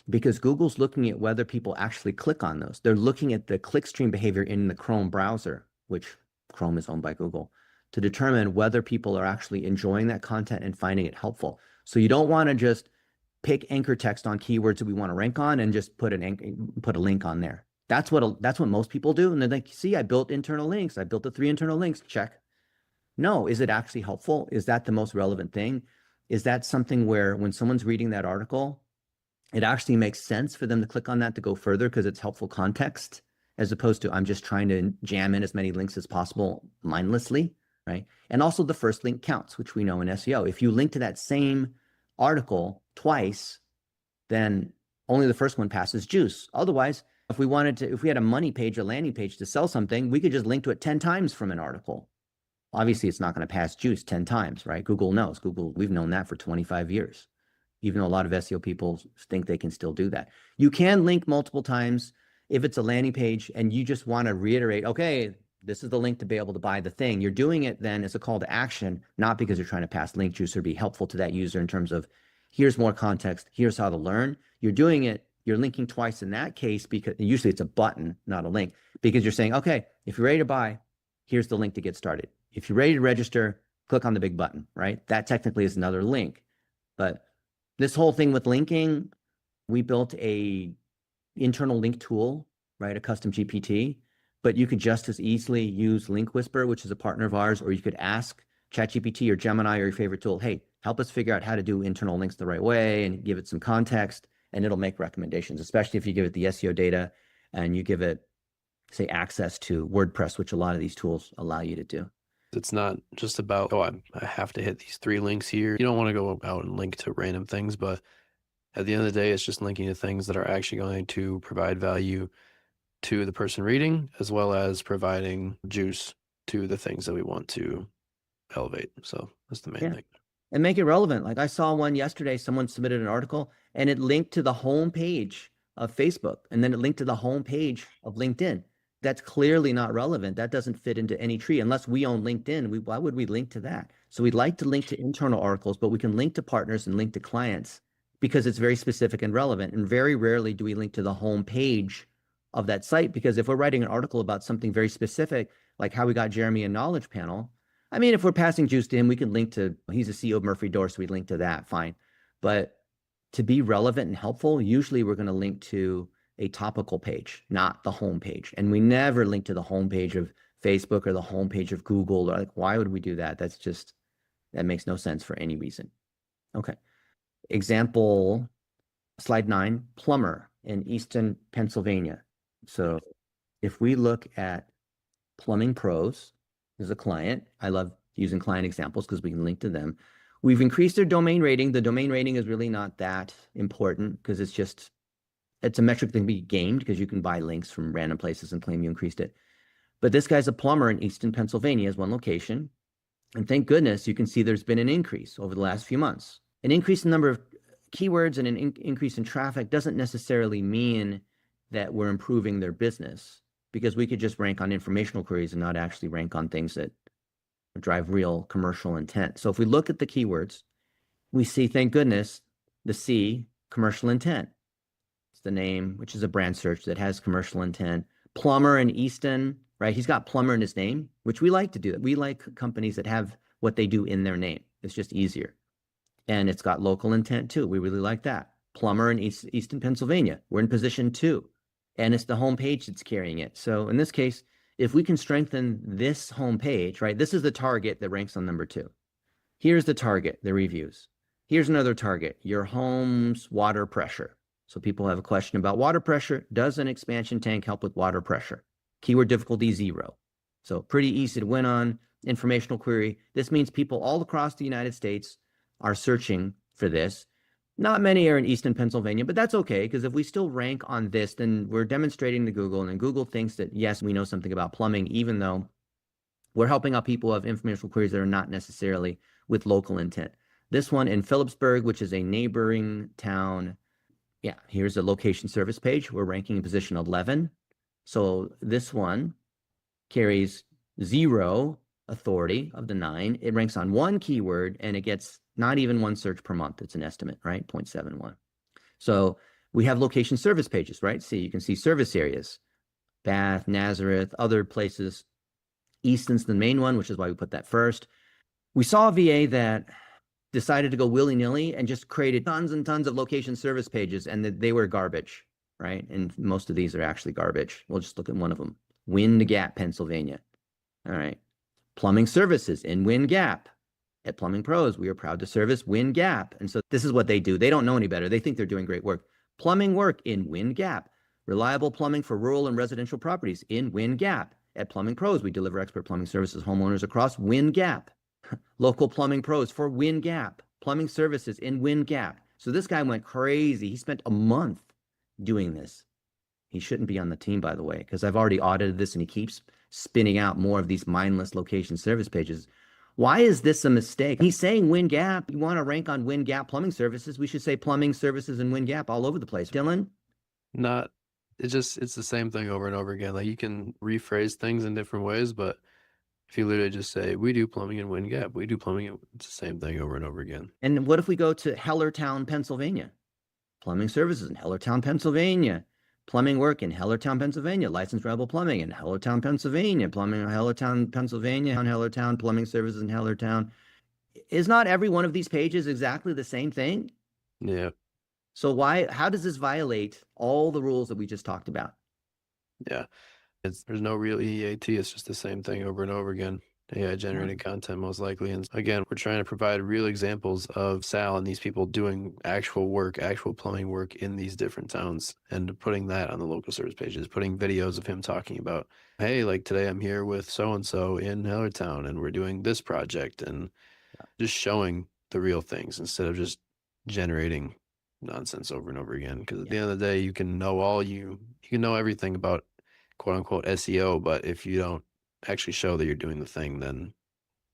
Because Google's looking at whether people actually click on those. They're looking at the clickstream behavior in the Chrome browser, which Chrome is owned by Google, to determine whether people are actually enjoying that content and finding it helpful. So you don't want to just pick anchor text on keywords that we want to rank on and just put a link on there. That's what most people do. And they're like, see, I built internal links. I built the 3 internal links. Check. No, is it actually helpful? Is that the most relevant thing? Is that something where when someone's reading that article, it actually makes sense for them to click on that to go further because it's helpful context, as opposed to I'm just trying to jam in as many links as possible mindlessly, right? And also the first link counts, which we know in SEO. If you link to that same article twice, then only the first one passes juice. Otherwise, if we had a money page or landing page to sell something, we could just link to it 10 times from an article. Obviously, it's not going to pass juice 10 times, right? Google knows. We've known that for 25 years. Even though a lot of SEO people think they can still do that. You can link multiple times if it's a landing page and you just want to reiterate, okay, this is the link to be able to buy the thing. You're doing it then as a call to action, not because you're trying to pass link juice or be helpful to that user in terms of here's more context, here's how to learn. You're doing it, you're linking twice in that case because usually it's a button, not a link, because you're saying, okay, if you're ready to buy, here's the link to get started. If you're ready to register, click on the big button, right? That technically is another link. But this whole thing with linking, we built a internal link tool, right? A custom GPT, but you could just as easily use Link Whisper, which is a partner of ours, or you could ask ChatGPT or Gemini or your favorite tool, hey, help us figure out how to do internal links the right way and give it some context, and it'll make recommendations, especially if you give it the SEO data and you give it, say, access to WordPress, which a lot of these tools allow you to do. It's not just about, oh, I have to hit these 3 links here. You don't want to go out and link to random things, but at the end of the day, it's just linking to things that are actually going to provide value to the person reading, as well as providing juice to the things that we want to elevate. So that's the main thing. And make it relevant. Like I saw one yesterday, someone submitted an article and it linked to the home page of Facebook, and then it linked to the home page of LinkedIn. That's clearly not relevant. That doesn't fit into any tree. Unless we own LinkedIn, why would we link to that? So we'd like to link to internal articles, but we can link to partners and link to clients because it's very specific and relevant. And very rarely do we link to the home page of that site, because if we're writing an article about something very specific, like how we got Jeremy a knowledge panel, I mean, if we're passing juice to him, we can link to, he's a CEO of Murphy Door, so we link to that, fine. But to be relevant and helpful, usually we're going to link to a topical page, not the home page. And we never link to the home page of Facebook or the home page of Google. Or like, why would we do that? That makes no sense for any reason. Okay. Example, slide 9, Plumber in Easton, Pennsylvania. So if we look at Plumbing Pros as a client, I love using client examples because we can link to them. We've increased their domain rating. The domain rating is really not that important because it's a metric that can be gamed because you can buy links from random places and claim you increased it. But this guy's a plumber in Easton, Pennsylvania, is one location. And thank goodness you can see there's been an increase over the last few months. An increase in the number of keywords and an increase in traffic doesn't necessarily mean that we're improving their business, because we could just rank on informational queries and not actually rank on things that drive real commercial intent. So if we look at the keywords, we see, thank goodness, the C, commercial intent. It's the name, which is a brand search that has commercial intent. Plumber in Easton, right? He's got plumber in his name, which we like to do that. We like companies that have what they do in their name. It's just easier. And it's got local intent too. We really like that. Plumber in Easton, Pennsylvania. We're in position 2. And it's the home page that's carrying it. So in this case, if we can strengthen this home page, right? This is the target that ranks on number 2. Here's the target, the reviews. Here's another target, your home's water pressure. So people have a question about water pressure. Does an expansion tank help with water pressure? Keyword difficulty 0. So pretty easy to win on. Informational query. This means people all across the United States are searching for this. Not many are in Easton, Pennsylvania, but that's okay, because if we still rank on this, then we're demonstrating to Google, and Google thinks that, yes, we know something about plumbing, even though we're helping out people who have informational queries that are not necessarily with local intent. This one in Phillipsburg, which is a neighboring town. Yeah, here's a location service page. We're ranking in position 11. So this one carries 0 authority of the 9. It ranks on 1 keyword, and it gets not even 1 search per month. It's an estimate, right? 0.71. So we have location service pages, right? See, you can see service areas, Bath, Nazareth, other places. Easton's the main one, which is why we put that first. We saw a VA that decided to go willy-nilly and just created tons and tons of location service pages, and that they were garbage, right? And most of these are actually garbage. We'll just look at one of them. Wind Gap, Pennsylvania. All right. Plumbing services in Wind Gap. At Plumbing Pros, we are proud to service Wind Gap. And so this is what they do. They don't know any better. They think they're doing great work. Plumbing work in Wind Gap. Reliable plumbing for rural and residential properties in Wind Gap. At Plumbing Pros, we deliver expert plumbing services homeowners across Wind Gap. Local Plumbing Pros for Wind Gap. Plumbing services in Wind Gap. So this guy went crazy. He spent a month doing this. He shouldn't be on the team, by the way, because I've already audited this, and he keeps spinning out more of these mindless location service pages. Why is this a mistake? He's saying Wind Gap. You want to rank on Wind Gap plumbing services. We should say plumbing services and Wind Gap all over the place. Dylan? It's the same thing over and over again. Like, you can rephrase things in different ways, but if you literally just say, we do plumbing in Wind Gap, we do plumbing, it's the same thing over and over again. And what if we go to Hellertown, Pennsylvania? Plumbing services in Hellertown, Pennsylvania. Plumbing work in Hellertown, Pennsylvania. Licensed reliable plumbing in Hellertown, Pennsylvania. Plumbing in Hellertown, Pennsylvania. On Hellertown, plumbing services in Hellertown. Is not every one of these pages exactly the same thing? Yeah. So how does this violate all the rules that we just talked about? Yeah. There's no real EEAT. It's just the same thing over and over again. AI generated content, most likely. And again, we're trying to provide real examples of Sal and these people doing actual work, actual plumbing work in these different towns, and putting that on the local service pages, putting videos of him talking about, hey, like today I'm here with so-and-so in Hellertown and we're doing this project, and just showing the real things instead of just generating nonsense over and over again. Because at the end of the day, you can know you can know everything about quote unquote SEO, but if you don't actually show that you're doing the thing, then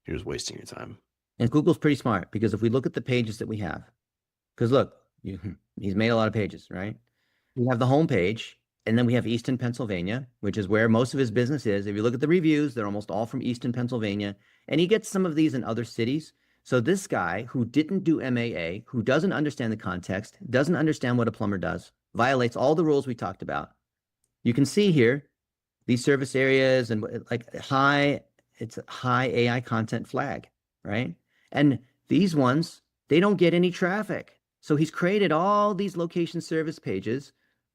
you're just wasting your time. And Google's pretty smart, because if we look at the pages that we have, because look, he's made a lot of pages, right? We have the home page, and then we have Easton, Pennsylvania, which is where most of his business is. If you look at the reviews, they're almost all from Easton, Pennsylvania, and he gets some of these in other cities. So this guy who didn't do MAA, who doesn't understand the context, doesn't understand what a plumber does, violates all the rules we talked about. You can see here, these service areas and like it's a high AI content flag, right? And these ones, they don't get any traffic. So he's created all these location service pages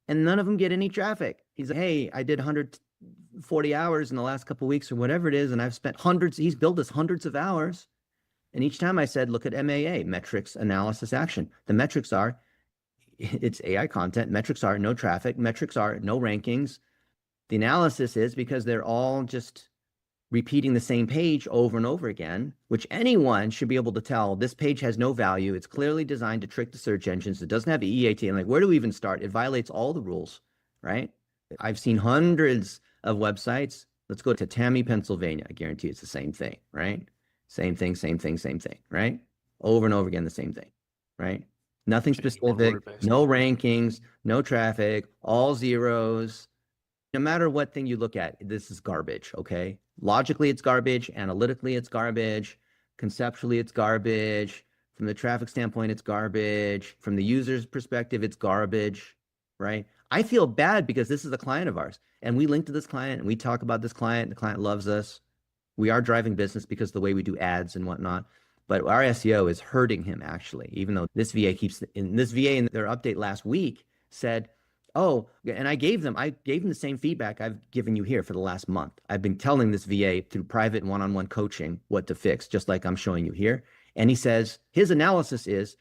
and none of them get any traffic. He's like, hey, I did 140 hours in the last couple of weeks or whatever it is, and I've spent hundreds, he's billed us hundreds of hours. And each time I said, look at MAA, metrics, analysis, action. The metrics are, it's AI content. Metrics are no traffic. Metrics are no rankings. The analysis is because they're all just repeating the same page over and over again, which anyone should be able to tell this page has no value. It's clearly designed to trick the search engines. It doesn't have EEAT. And like, where do we even start? It violates all the rules, right? I've seen hundreds of websites. Let's go to Tammy, Pennsylvania. I guarantee it's the same thing, right? Same thing, right? Over and over again, the same thing, right? Nothing specific, no rankings, no traffic, all zeros. No matter what thing you look at, this is garbage, okay? Logically, it's garbage. Analytically, it's garbage. Conceptually, it's garbage. From the traffic standpoint, it's garbage. From the user's perspective, it's garbage, right? I feel bad because this is a client of ours, and we link to this client, and we talk about this client. The client loves us. We are driving business because of the way we do ads and whatnot. But our SEO is hurting him, actually, even though this VA in their update last week said, oh, and I gave them the same feedback I've given you here for the last month. I've been telling this VA through private one-on-one coaching what to fix, just like I'm showing you here. And he says, his analysis is,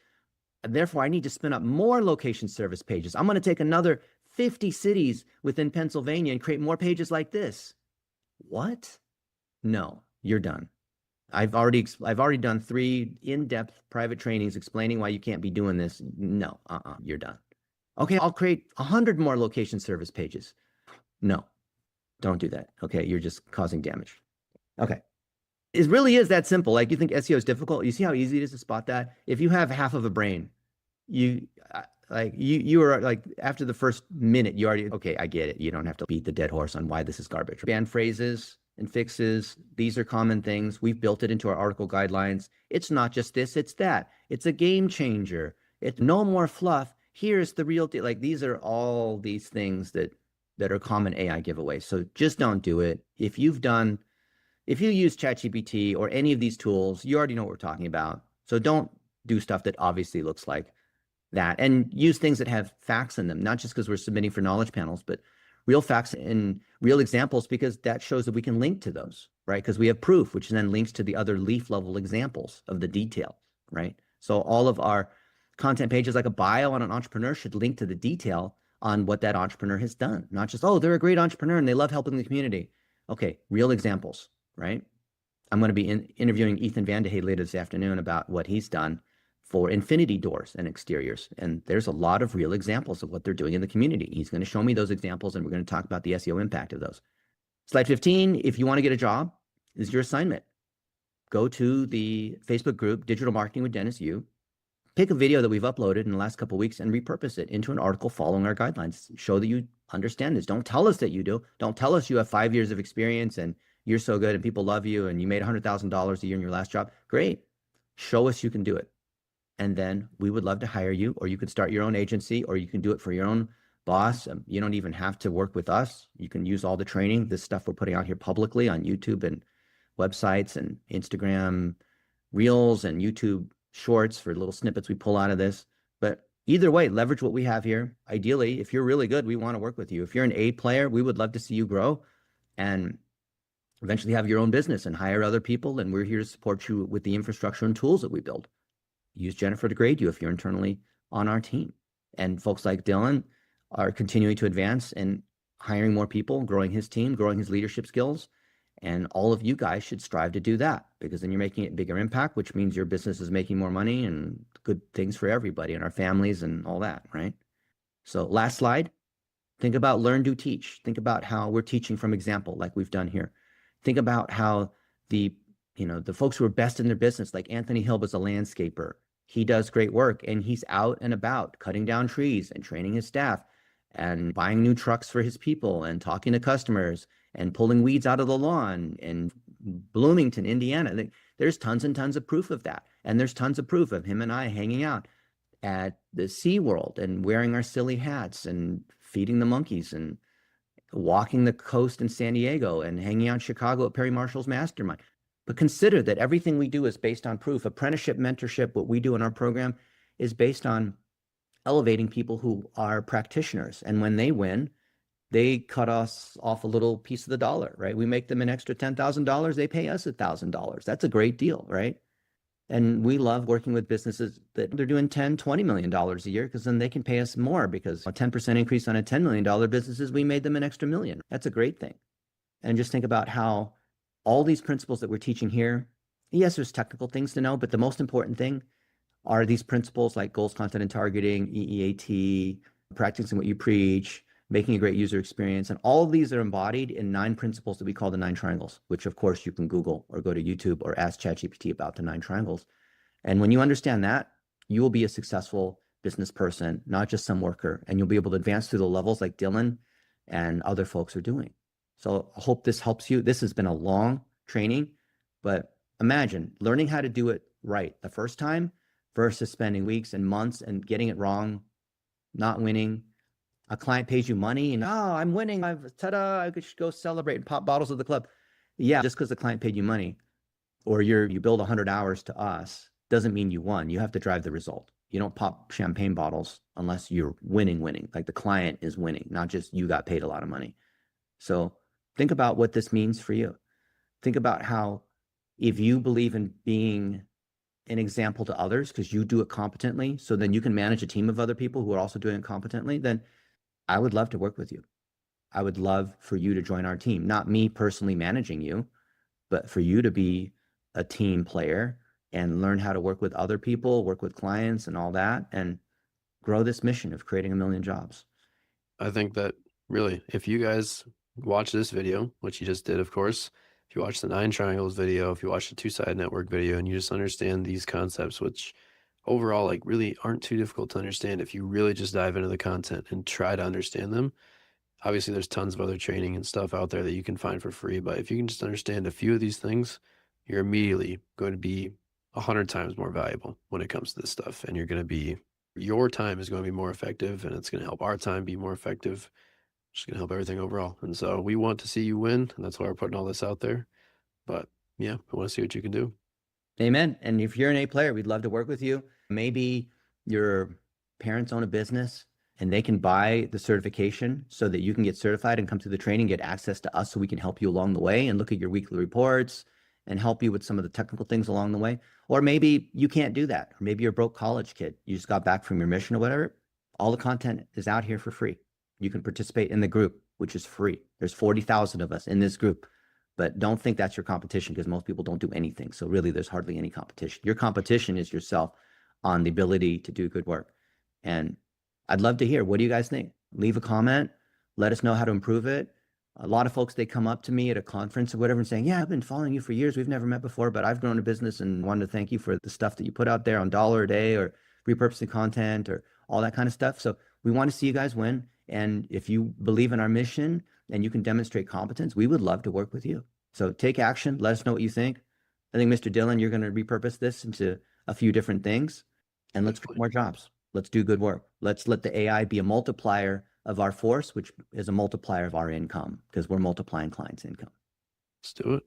therefore, I need to spin up more location service pages. I'm going to take another 50 cities within Pennsylvania and create more pages like this. What? No, you're done. I've already done 3 in-depth private trainings explaining why you can't be doing this. No, you're done. Okay, I'll create 100 more location service pages. No, don't do that. Okay, you're just causing damage. Okay, it really is that simple. Like, you think SEO is difficult? You see how easy it is to spot that? If you have half of a brain, you are like, after the first minute, you already, okay, I get it. You don't have to beat the dead horse on why this is garbage. Banned phrases and fixes, these are common things. We've built it into our article guidelines. It's not just this, it's that. It's a game changer. It's no more fluff. Here's the real deal. Like, these are all these things that are common AI giveaways. So just don't do it. If you use ChatGPT or any of these tools, you already know what we're talking about. So don't do stuff that obviously looks like that, and use things that have facts in them, not just because we're submitting for knowledge panels, but real facts and real examples, because that shows that we can link to those, right? Because we have proof, which then links to the other leaf level examples of the detail, right? So all of our content pages, like a bio on an entrepreneur, should link to the detail on what that entrepreneur has done, not just, oh, they're a great entrepreneur and they love helping the community. Okay, real examples, right? I'm going to be interviewing Ethan Vandehey later this afternoon about what he's done for infinity doors and exteriors. And there's a lot of real examples of what they're doing in the community. He's going to show me those examples, and we're going to talk about the SEO impact of those. Slide 15, if you want to get a job, is your assignment. Go to the Facebook group, Digital Marketing with Dennis Yu. Pick a video that we've uploaded in the last couple of weeks and repurpose it into an article following our guidelines. Show that you understand this. Don't tell us that you do. Don't tell us you have 5 years of experience and you're so good and people love you and you made $100,000 a year in your last job. Great. Show us you can do it. And then we would love to hire you, or you could start your own agency, or you can do it for your own boss. You don't even have to work with us. You can use all the training, this stuff we're putting out here publicly on YouTube and websites and Instagram Reels and YouTube Shorts for little snippets we pull out of this. But either way, leverage what we have here. Ideally, if you're really good, we want to work with you. If you're an A player, we would love to see you grow and eventually have your own business and hire other people. And we're here to support you with the infrastructure and tools that we build. Use Jennifer to grade you if you're internally on our team. And folks like Dylan are continuing to advance and hiring more people, growing his team, growing his leadership skills. And all of you guys should strive to do that, because then you're making it bigger impact, which means your business is making more money and good things for everybody and our families and all that, right? So last slide, think about learn, do, teach. Think about how we're teaching from example, like we've done here. Think about how the folks who are best in their business, like Anthony Hill was a landscaper. He does great work and he's out and about cutting down trees and training his staff and buying new trucks for his people and talking to customers and pulling weeds out of the lawn in Bloomington, Indiana. There's tons and tons of proof of that. And there's tons of proof of him and I hanging out at the SeaWorld and wearing our silly hats and feeding the monkeys and walking the coast in San Diego and hanging out in Chicago at Perry Marshall's Mastermind. But consider that everything we do is based on proof. Apprenticeship, mentorship, what we do in our program is based on elevating people who are practitioners. And when they win, they cut us off a little piece of the dollar, right? We make them an extra $10,000. They pay us $1,000. That's a great deal, right? And we love working with businesses that they're doing $10, $20 million a year, because then they can pay us more, because a 10% increase on a $10 million businesses, we made them an extra million. That's a great thing. And just think about how all these principles that we're teaching here, yes, there's technical things to know, but the most important thing are these principles like goals, content, and targeting, EEAT, practicing what you preach, making a great user experience. And all of these are embodied in 9 principles that we call the 9 triangles, which of course you can Google or go to YouTube or ask ChatGPT about the 9 triangles. And when you understand that, you will be a successful business person, not just some worker, and you'll be able to advance through the levels like Dylan and other folks are doing. So I hope this helps you. This has been a long training, but imagine learning how to do it right the first time versus spending weeks and months and getting it wrong, not winning. A client pays you money and, oh, I'm winning. Ta-da, I could go celebrate and pop bottles at the club. Yeah, just because the client paid you money or you build 100 hours to us doesn't mean you won. You have to drive the result. You don't pop champagne bottles unless you're winning, like the client is winning, not just you got paid a lot of money. So think about what this means for you. Think about how if you believe in being an example to others because you do it competently, so then you can manage a team of other people who are also doing it competently, then I would love to work with you. I would love for you to join our team, not me personally managing you, but for you to be a team player and learn how to work with other people, work with clients and all that, and grow this mission of creating 1 million jobs. I think that really, if you guys watch this video, which you just did, of course, if you watch the 9 triangles video, if you watch the 2-sided network video, and you just understand these concepts, which overall like really aren't too difficult to understand if you really just dive into the content and try to understand them. Obviously, there's tons of other training and stuff out there that you can find for free, but if you can just understand a few of these things, you're immediately going to be 100 times more valuable when it comes to this stuff. And your time is going to be more effective, and it's going to help our time be more effective. It's going to help everything overall. And so we want to see you win, and that's why we're putting all this out there. But yeah, I want to see what you can do. Amen. And if you're an A player, we'd love to work with you. Maybe your parents own a business and they can buy the certification so that you can get certified and come through the training, get access to us so we can help you along the way and look at your weekly reports and help you with some of the technical things along the way. Or maybe you can't do that. Or maybe you're a broke college kid. You just got back from your mission or whatever. All the content is out here for free. You can participate in the group, which is free. There's 40,000 of us in this group. But don't think that's your competition, because most people don't do anything. So really, there's hardly any competition. Your competition is yourself on the ability to do good work. And I'd love to hear, what do you guys think? Leave a comment. Let us know how to improve it. A lot of folks, they come up to me at a conference or whatever and saying, yeah, I've been following you for years. We've never met before, but I've grown a business and wanted to thank you for the stuff that you put out there on $1 a day or repurposing content or all that kind of stuff. So we want to see you guys win. And if you believe in our mission and you can demonstrate competence, we would love to work with you. So take action. Let us know what you think. I think, Mr. Dylan, you're going to repurpose this into a few different things, and let's create more jobs. Let's do good work. Let's let the AI be a multiplier of our force, which is a multiplier of our income, because we're multiplying clients' income. Let's do it.